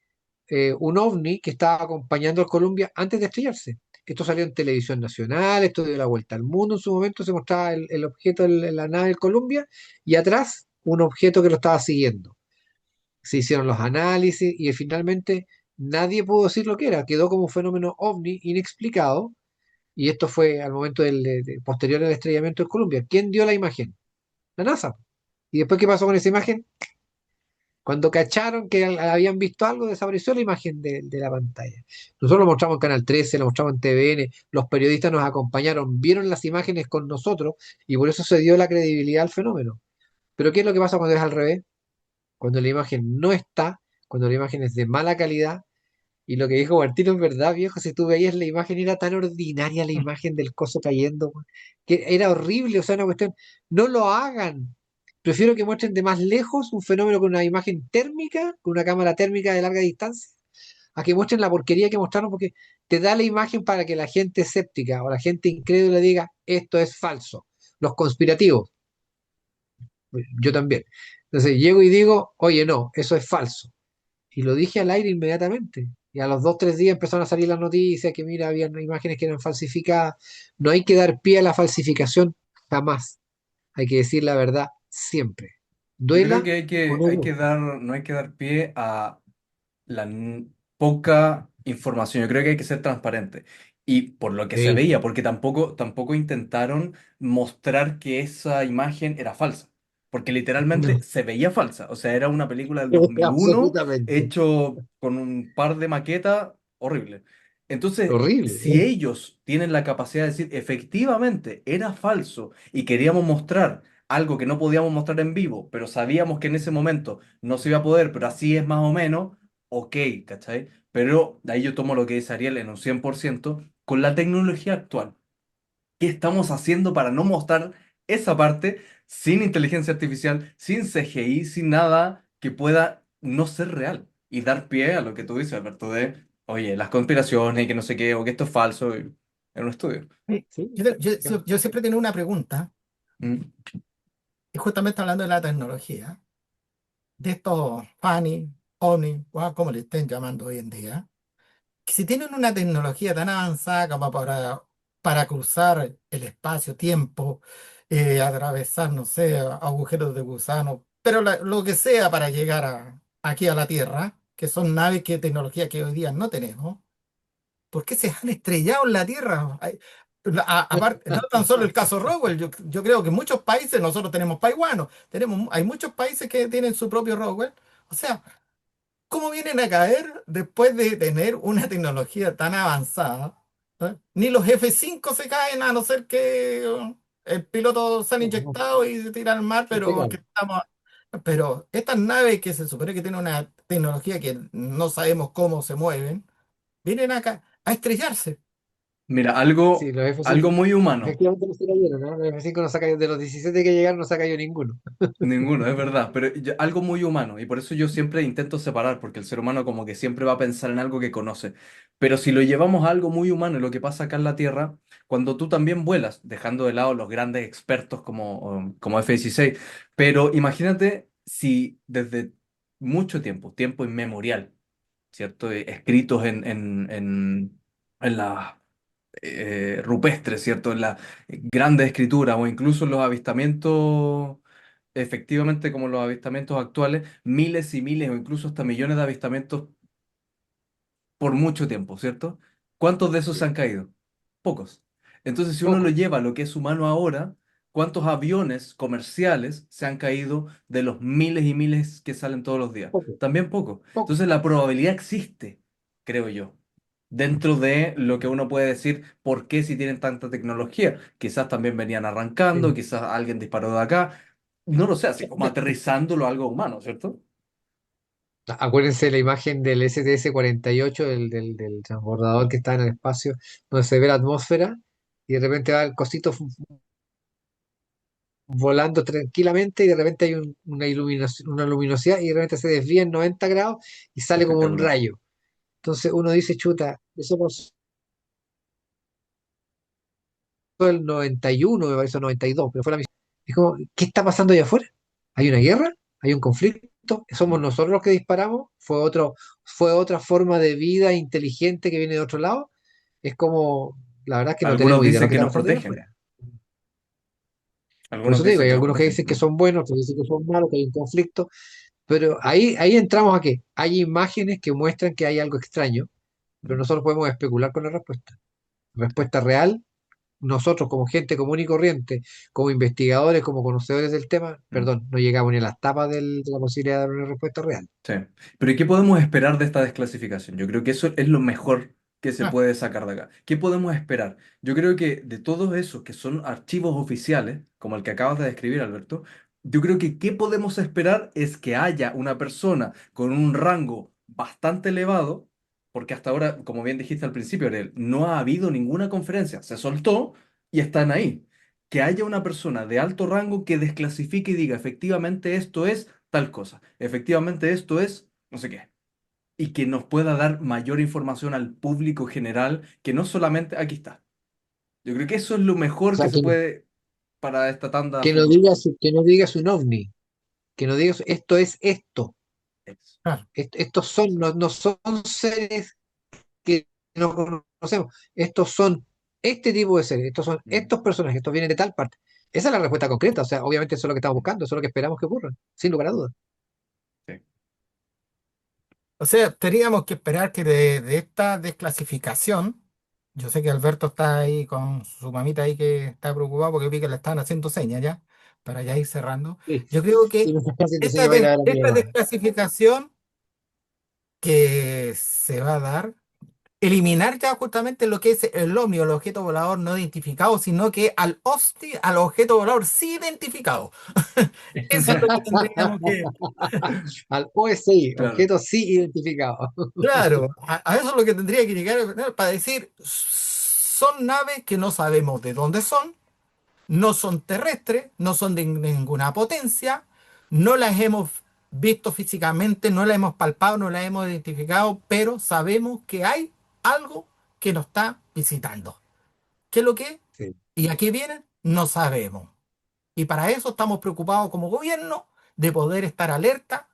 un ovni que estaba acompañando al Columbia antes de estrellarse. Esto salió en televisión nacional, esto dio la vuelta al mundo. En su momento se mostraba el objeto en la nave del Columbia y atrás un objeto que lo estaba siguiendo. Se hicieron los análisis y finalmente nadie pudo decir lo que era. Quedó como un fenómeno ovni inexplicado y esto fue al momento posterior al estrellamiento del Columbia. ¿Quién dio la imagen? La NASA. ¿Y después qué pasó con esa imagen? Cuando cacharon que habían visto algo, desapareció la imagen de la pantalla. Nosotros lo mostramos en Canal 13, lo mostramos en TVN, los periodistas nos acompañaron, vieron las imágenes con nosotros y por eso se dio la credibilidad al fenómeno. Pero ¿qué es lo que pasa cuando es al revés? Cuando la imagen no está, cuando la imagen es de mala calidad, y lo que dijo Martino es verdad, viejo, si tú veías la imagen era tan ordinaria la imagen del coso cayendo, weón, que era horrible, o sea, una cuestión, no lo hagan. Prefiero que muestren de más lejos un fenómeno con una imagen térmica, con una cámara térmica de larga distancia, a que muestren la porquería que mostraron, porque te da la imagen para que la gente escéptica o la gente incrédula diga, esto es falso. Los conspirativos, yo también. Entonces llego y digo, oye, no, eso es falso y lo dije al aire inmediatamente. Y a los 2, 3 días empezaron a salir las noticias que, mira, había imágenes que eran falsificadas. No hay que dar pie a la falsificación jamás. Hay que decir la verdad siempre. Yo creo Duela que hay o que, no hay que duela. dar, no hay que dar pie a poca información. Yo creo que hay que ser transparente. Y por lo que se Sí. veía, porque tampoco intentaron mostrar que esa imagen era falsa. Porque literalmente No, se veía falsa. O sea, era una película del 2001 absolutamente. hecho con un par de maquetas horrible. Entonces, Horrible. si ellos tienen la capacidad de decir, efectivamente, era falso y queríamos mostrar algo que no podíamos mostrar en vivo, pero sabíamos que en ese momento no se iba a poder, pero así es más o menos, ok, ¿cachai? Pero de ahí yo tomo lo que dice Ariel en un 100% con la tecnología actual. ¿Qué estamos haciendo para no mostrar esa parte sin inteligencia artificial, sin CGI, sin nada que pueda no ser real? Y dar pie a lo que tú dices, Alberto, de, oye, las conspiraciones y que no sé qué, o que esto es falso, en un estudio. Sí. Sí. Yo siempre he tenido una pregunta. Mm. Y justamente hablando de la tecnología, de estos FANI, OVNI, o como le estén llamando hoy en día, que si tienen una tecnología tan avanzada como para cruzar el espacio-tiempo, atravesar, no sé, agujeros de gusano, pero lo que sea para llegar aquí a la Tierra, que son naves que tecnología que hoy día no tenemos, ¿por qué se han estrellado en la Tierra? Aparte, no tan solo el caso Roswell, yo creo que en muchos países, nosotros tenemos Paiwano, hay muchos países que tienen su propio Roswell. O sea, ¿cómo vienen a caer después de tener una tecnología tan avanzada? ¿Eh? Ni los F-5 se caen a no ser que el piloto se han No, inyectado y se tira al mar, sí, sí, pero porque claro. estamos... Pero estas naves que se supone que tienen una tecnología que no sabemos cómo se mueven, vienen acá a estrellarse. Sí, Mira, sí, los algo F-5 muy humano. efectivamente no se cayeron, ¿no? Los F-5 no se ha caído, de los 17 que llegaron no se ha caído ninguno. Ninguno, es verdad, pero algo muy humano y por eso yo siempre intento separar, porque el ser humano como que siempre va a pensar en algo que conoce. Pero si lo llevamos a algo muy humano, y lo que pasa acá en la Tierra, cuando tú también vuelas, dejando de lado los grandes expertos como F-16, pero imagínate si desde mucho tiempo, tiempo inmemorial, ¿cierto? Escritos en las rupestres, ¿cierto? En la grandes escrituras o incluso en los avistamientos, efectivamente como los avistamientos actuales, miles y miles o incluso hasta millones de avistamientos por mucho tiempo, ¿cierto? ¿Cuántos de esos se Sí. han caído? Pocos. Entonces, si uno lo Poco, lleva a lo que es humano ahora, ¿cuántos aviones comerciales se han caído de los miles y miles que salen todos los días? poco, También poco. poco. Entonces, la probabilidad existe, creo yo, dentro de lo que uno puede decir, ¿por qué si tienen tanta tecnología? Quizás también venían arrancando, Sí. quizás alguien disparó de acá, no lo sé, así como aterrizándolo a algo humano, ¿cierto? Acuérdense de la imagen del STS-48, del transbordador que está en el espacio, donde se ve la atmósfera y de repente va el cosito volando tranquilamente y de repente hay una iluminación, una luminosidad y de repente se desvía en 90 grados y sale como un Espectacular. rayo. Entonces uno dice, chuta, eso pasó el 91, me parece, o 92, pero fue la misión. Es como, ¿qué está pasando allá afuera? ¿Hay una guerra? ¿Hay un conflicto? ¿Somos Mm. nosotros los que disparamos? ¿Fue otra forma de vida inteligente que viene de otro lado? Es como, la verdad es que no Algunos tenemos idea de lo dicen que que está nos pasando allá protegen, afuera. Por algunos eso te digo, dicen hay que nos algunos que protegen. dicen que Mm. son buenos, otros dicen que son malos, que hay un conflicto, pero ahí entramos a que hay imágenes que muestran que hay algo extraño, pero nosotros podemos especular con la respuesta. Respuesta real, nosotros como gente común y corriente, como investigadores, como conocedores del tema, Mm. perdón, no llegamos ni a las tapas de la posibilidad de dar una respuesta real. Sí. Pero ¿y qué podemos esperar de esta desclasificación? Yo creo que eso es lo mejor que se Ah, puede sacar de acá. ¿Qué podemos esperar? Yo creo que de todos esos que son archivos oficiales, como el que acabas de describir, Alberto, yo creo que qué podemos esperar es que haya una persona con un rango bastante elevado, porque hasta ahora, como bien dijiste al principio, Ariel, no ha habido ninguna conferencia, se soltó y están ahí. Que haya una persona de alto rango que desclasifique y diga, efectivamente esto es tal cosa. Efectivamente, esto es no sé qué. Y que nos pueda dar mayor información al público general, que no solamente aquí está. Yo creo que eso es lo O mejor que sea, se puede para esta tanda que no futura. digas, que no digas un ovni, que no digas esto es esto. Eso. claro. Estos son, no son seres que no conocemos. Estos son este tipo de seres, estos son Mm, estos personajes, estos vienen de tal parte. Esa es la respuesta concreta, o sea, obviamente eso es lo que estamos buscando, eso es lo que esperamos que ocurra, sin lugar a dudas. sí. O sea, teníamos que esperar que de esta desclasificación, yo sé que Alberto está ahí con su mamita ahí que está preocupado porque vi que le están haciendo señas ya, para ya ir cerrando. Sí, Yo creo sí, que me está haciendo señas para ir a ver a mi esta mamá. desclasificación que se va a dar, eliminar ya justamente lo que es el OVNI o el objeto volador no identificado, sino que al OSNI, al objeto volador sí identificado. Eso es lo que tendríamos que, Al OSI, Claro. objeto sí identificado. claro, a eso es lo que tendría que llegar, ¿no? Para decir, son naves que no sabemos de dónde son, no son terrestres, no son de ninguna potencia, no las hemos visto físicamente, no las hemos palpado, no las hemos identificado, pero sabemos que hay algo que nos está visitando. ¿Qué es lo que es? Sí. ¿Y a qué vienen? No sabemos. Y para eso estamos preocupados como gobierno de poder estar alerta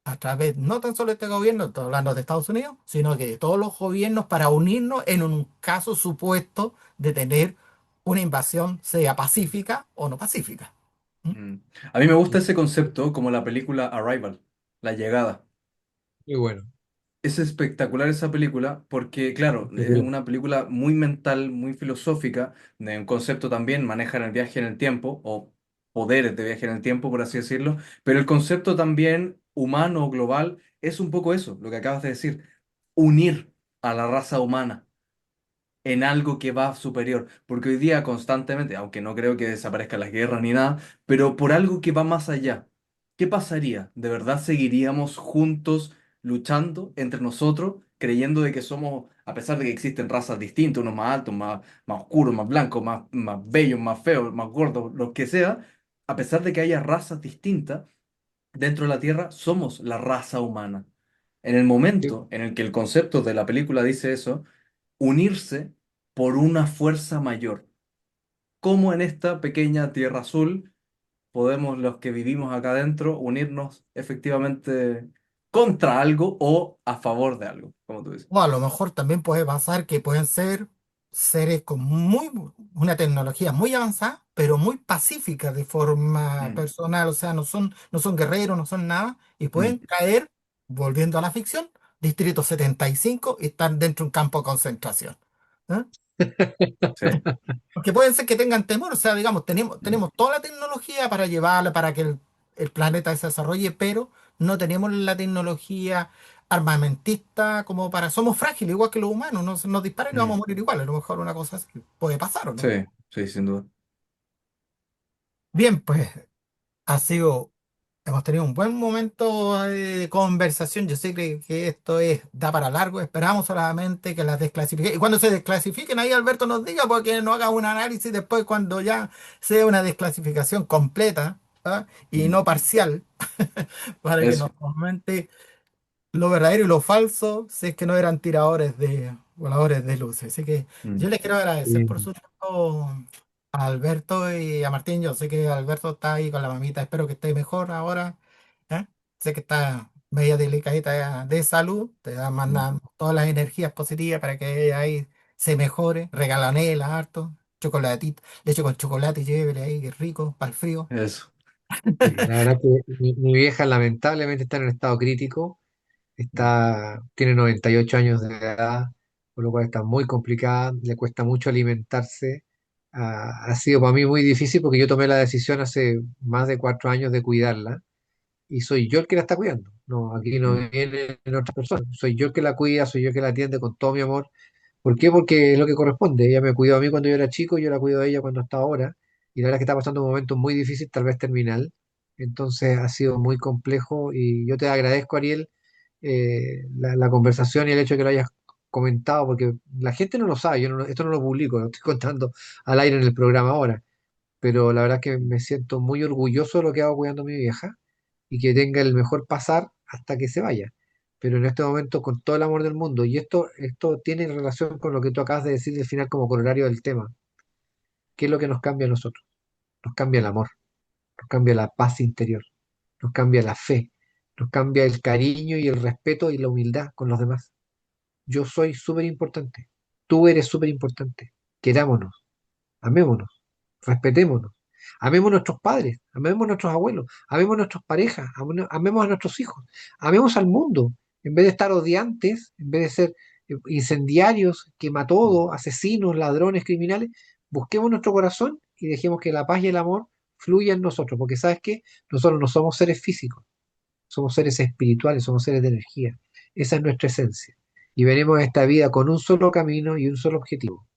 a través, no tan solo de este gobierno, estoy hablando de Estados Unidos, sino que de todos los gobiernos para unirnos en un caso supuesto de tener una invasión, sea pacífica o no pacífica. ¿Mm? Mm. A mí me gusta ese concepto como la película Arrival, La Llegada. Muy bueno. Es espectacular esa película porque, claro, es Espectacular. una película muy mental, muy filosófica, de un concepto también, manejan el viaje en el tiempo, o poderes de viaje en el tiempo, por así decirlo, pero el concepto también humano o global es un poco eso, lo que acabas de decir, unir a la raza humana en algo que va superior, porque hoy día constantemente, aunque no creo que desaparezcan las guerras ni nada, pero por algo que va más allá, ¿qué pasaría? ¿De verdad seguiríamos juntos luchando entre nosotros, creyendo de que somos, a pesar de que existen razas distintas, unos más altos, más oscuros, más blancos, más bellos, más feos, más gordos, lo que sea, a pesar de que haya razas distintas, dentro de la Tierra somos la raza humana? En el Sí. momento en el que el concepto de la película dice eso, unirse por una fuerza mayor. ¿Cómo en esta pequeña tierra azul podemos los que vivimos acá adentro unirnos efectivamente contra algo o a favor de algo, como tú dices? O a lo mejor también puede pasar que pueden ser seres con una tecnología muy avanzada, pero muy pacífica de forma Mm, personal, o sea, no son guerreros, no son nada, y pueden mm, caer, volviendo a la ficción, Distrito 75 y cinco y están dentro de un campo de concentración. ¿Eh? sí. Porque pueden ser que tengan temor, o sea, digamos, Mm, tenemos toda la tecnología para llevarla, para que el planeta se desarrolle, pero no tenemos la tecnología armamentista como para... Somos frágiles, igual que los humanos, nos disparan y vamos a mm, morir igual, a lo mejor una cosa así puede pasar, ¿o sí, no? sí, sin duda. Bien, pues ha sido, hemos tenido un buen momento de conversación. Yo sé que esto da para largo. Esperamos solamente que las desclasifiquen. Y cuando se desclasifiquen, ahí Alberto nos diga, porque no haga un análisis después cuando ya sea una desclasificación completa, ¿ah? Y Mm, no parcial, para que nos eso. comente lo verdadero y lo falso, si es que no eran tiradores de voladores de luces. Así que yo Mm, les quiero agradecer por Sí. su tiempo a Alberto y a Martín. Yo sé que Alberto está ahí con la mamita, espero que esté mejor ahora. ¿Eh? Sé que está media delicadita de salud, te da mm, mandan todas las energías positivas para que ella ahí se mejore. Regalanela, harto, chocolatito, leche con chocolate, llévele ahí, que rico, para el frío. eso. Sí, la verdad que mi vieja lamentablemente está en un estado crítico, Mm, tiene 98 años de edad, por lo cual está muy complicada, le cuesta mucho alimentarse. Ha sido para mí muy difícil porque yo tomé la decisión hace más de 4 años de cuidarla y soy yo el que la está cuidando. No, aquí no mm, viene otra persona, soy yo el que la cuida, soy yo el que la atiende con todo mi amor. ¿Por qué? Porque es lo que corresponde. Ella me cuidó a mí cuando yo era chico, yo la cuido a ella cuando está ahora. Y la verdad es que está pasando un momento muy difícil, tal vez terminal. Entonces ha sido muy complejo y yo te agradezco, Ariel, la conversación y el hecho de que lo hayas comentado, porque la gente no lo sabe, esto no lo publico, lo estoy contando al aire en el programa ahora, pero la verdad es que me siento muy orgulloso de lo que hago cuidando a mi vieja y que tenga el mejor pasar hasta que se vaya. Pero en este momento, con todo el amor del mundo, y esto tiene relación con lo que tú acabas de decir al final como corolario del tema, ¿qué es lo que nos cambia a nosotros? Nos cambia el amor, nos cambia la paz interior, nos cambia la fe, nos cambia el cariño y el respeto y la humildad con los demás. Yo soy súper importante, tú eres súper importante, querámonos, amémonos, respetémonos, amemos a nuestros padres, amemos a nuestros abuelos, amemos a nuestras parejas, amemos a nuestros hijos, amemos al mundo, en vez de estar odiantes, en vez de ser incendiarios, mm. quematodos, asesinos, ladrones, criminales, busquemos nuestro corazón y dejemos que la paz y el amor fluyan en nosotros, porque sabes qué, nosotros no somos seres físicos, somos seres espirituales, somos seres de energía, esa es nuestra esencia. Y venimos a esta vida con un solo camino y un solo objetivo,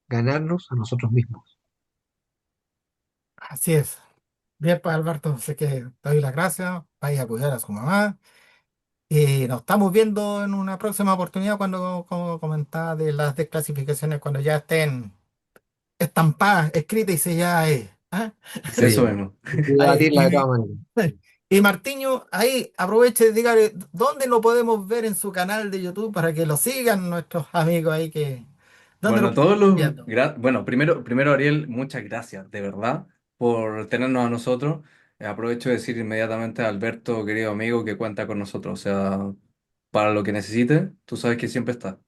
ganarnos a nosotros mismos. Así es. Bien, pues Alberto, sé que te doy las gracias, vaya a cuidar a su mamá. Y nos estamos viendo en una próxima oportunidad cuando, como comentaba, de las desclasificaciones, cuando ya estén estampadas, escritas y selladas ahí. ¿Ah? Eso Sí, mismo. y Ahí, debatirla de todas maneras. y Martiño, ahí aproveche, dígale dónde lo podemos ver en su canal de YouTube para que lo sigan nuestros amigos ahí que, ¿dónde lo Bueno, pueden todos estar los... viendo? Bueno, primero Ariel, muchas gracias, de verdad. por tenernos a nosotros. Aprovecho de decir inmediatamente a Alberto, querido amigo, que cuenta con nosotros. O sea, para lo que necesite, tú sabes que siempre está.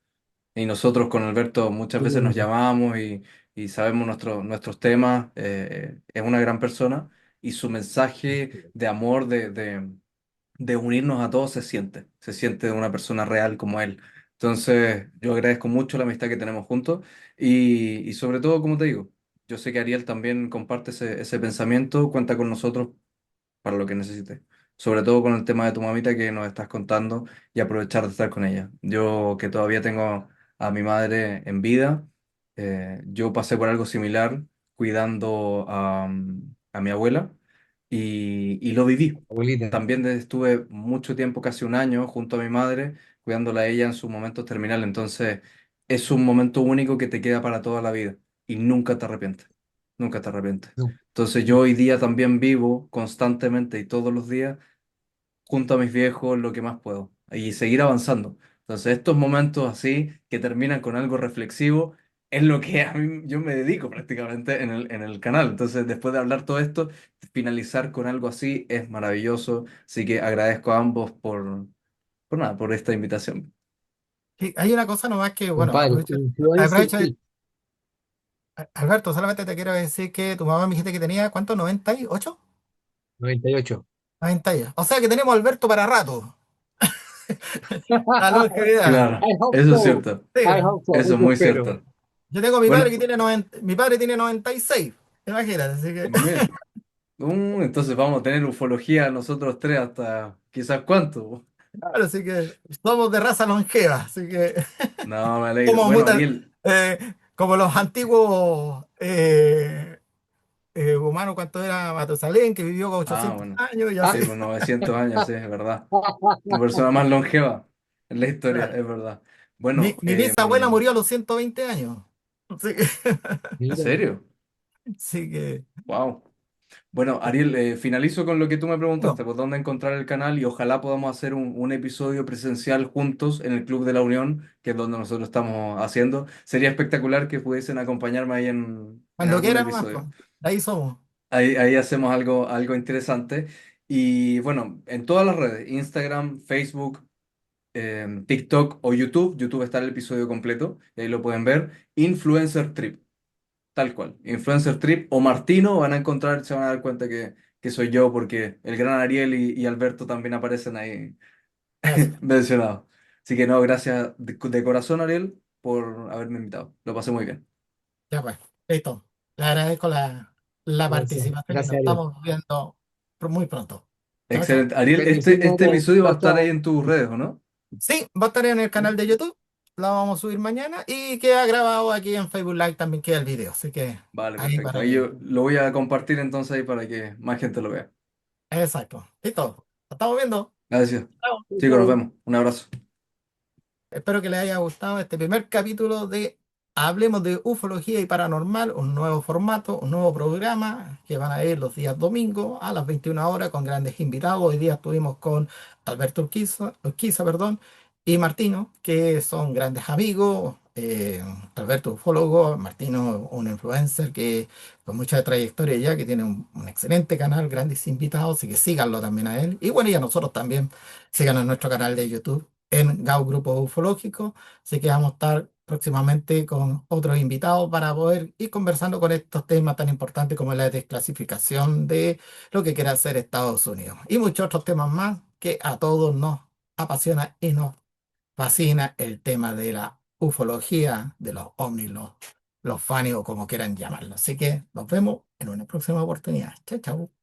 Y nosotros con Alberto muchas veces nos llamamos y sabemos nuestros temas. Es una gran persona y su mensaje de amor, de unirnos a todos se siente de una persona real como él. Entonces, yo agradezco mucho la amistad que tenemos juntos y sobre todo, como te digo, yo sé que Ariel también comparte ese pensamiento, cuenta con nosotros para lo que necesites. Sobre todo con el tema de tu mamita que nos estás contando y aprovechar de estar con ella. Yo que todavía tengo a mi madre en vida, yo pasé por algo similar cuidando a mi abuela y lo viví. Abuelita. También estuve mucho tiempo, casi un año, junto a mi madre, cuidándola a ella en sus momentos terminales. Entonces, es un momento único que te queda para toda la vida y nunca te arrepientes. Nunca te arrepientes. No, Entonces yo no. hoy día también vivo constantemente y todos los días junto a mis viejos lo que más puedo y seguir avanzando. Entonces estos momentos así que terminan con algo reflexivo es lo que a mí yo me dedico prácticamente en el canal. Entonces después de hablar todo esto, finalizar con algo así es maravilloso. Así que agradezco a ambos por nada, por esta invitación. Sí, hay una cosa nomás que, bueno, Compadre, influencer aprovecho, tip. Alberto, solamente te quiero decir que tu mamá me dijiste que tenía, ¿cuánto? ¿98? 98. 90 ya. O sea que tenemos a Alberto para rato. La longevidad. Claro, I hope eso es so. cierto. Sí, I hope so. Eso es Eso muy espero. cierto. yo tengo a mi padre Bueno, que tiene 90, mi padre tiene 96. Imagínate, así que, mira, entonces vamos a tener ufología nosotros tres hasta quizás cuánto. claro, así que somos de raza longeva, así que No, me alegro. como, Bueno, Ariel. como los antiguos humanos, ¿cuánto era Matusalén, que vivió con Ah, 800 bueno. años y Ah, así? Sí, pues 900 años, sí, es verdad. La persona más longeva en la historia, Claro. es verdad. Mi, Bueno, mi bisabuela murió a los 120 años. Así que, ¿en mira, serio? así que, Wow. Bueno, Ariel, finalizo con lo que tú me preguntaste, no, pues dónde encontrar el canal y ojalá podamos hacer un episodio presencial juntos en el Club de la Unión, que es donde nosotros estamos haciendo. Sería espectacular que pudiesen acompañarme ahí en cuando algún quieran nomás, pues, episodio. ahí somos. Ahí hacemos algo interesante. Y bueno, en todas las redes, Instagram, Facebook, TikTok o YouTube. YouTube está el episodio completo y ahí lo pueden ver. Influencer Trip, tal cual. Influencer Trip o Martino van a encontrar, se van a dar cuenta que soy yo porque el gran Ariel y Alberto también aparecen ahí Eso. mencionados. Así que no, gracias de corazón, Ariel, por haberme invitado. Lo pasé muy bien. Ya pues, listo. Le agradezco la gracias. participación y nos Gracias, Ariel. estamos viendo muy pronto. Chao, chao. Excelente. Ariel, Bendiciones. este episodio va a Chao, estar ahí chao. en tus redes, ¿o no? Sí, va a estar en el canal de YouTube. La vamos a subir mañana y queda grabado aquí en Facebook Live también queda el video. Así que Vale, ahí perfecto. para Ahí que. yo lo voy a compartir entonces ahí para que más gente lo vea. Exacto. Listo. Lo estamos viendo. Gracias. Chao. Chao, Chicos, nos chao. vemos. Un abrazo. Espero que les haya gustado este primer capítulo de Hablemos de Ufología y Paranormal, un nuevo formato, un nuevo programa que van a ir los días domingos a las 21 horas con grandes invitados. Hoy día estuvimos con Alberto Urquiza, perdón, y Martino, que son grandes amigos. Alberto ufólogo, Martino un influencer que con mucha trayectoria ya, que tiene un excelente canal, grandes invitados, así que síganlo también a él. Y bueno, y a nosotros también, síganos en nuestro canal de YouTube en GAU Grupo Ufológico. Así que vamos a estar próximamente con otros invitados para poder ir conversando con estos temas tan importantes como la desclasificación de lo que quiere hacer Estados Unidos. Y muchos otros temas más que a todos nos apasiona y nos fascina el tema de la ufología, de los ovnis, los FANI o como quieran llamarlo. Así que nos vemos en una próxima oportunidad. Chao, chao.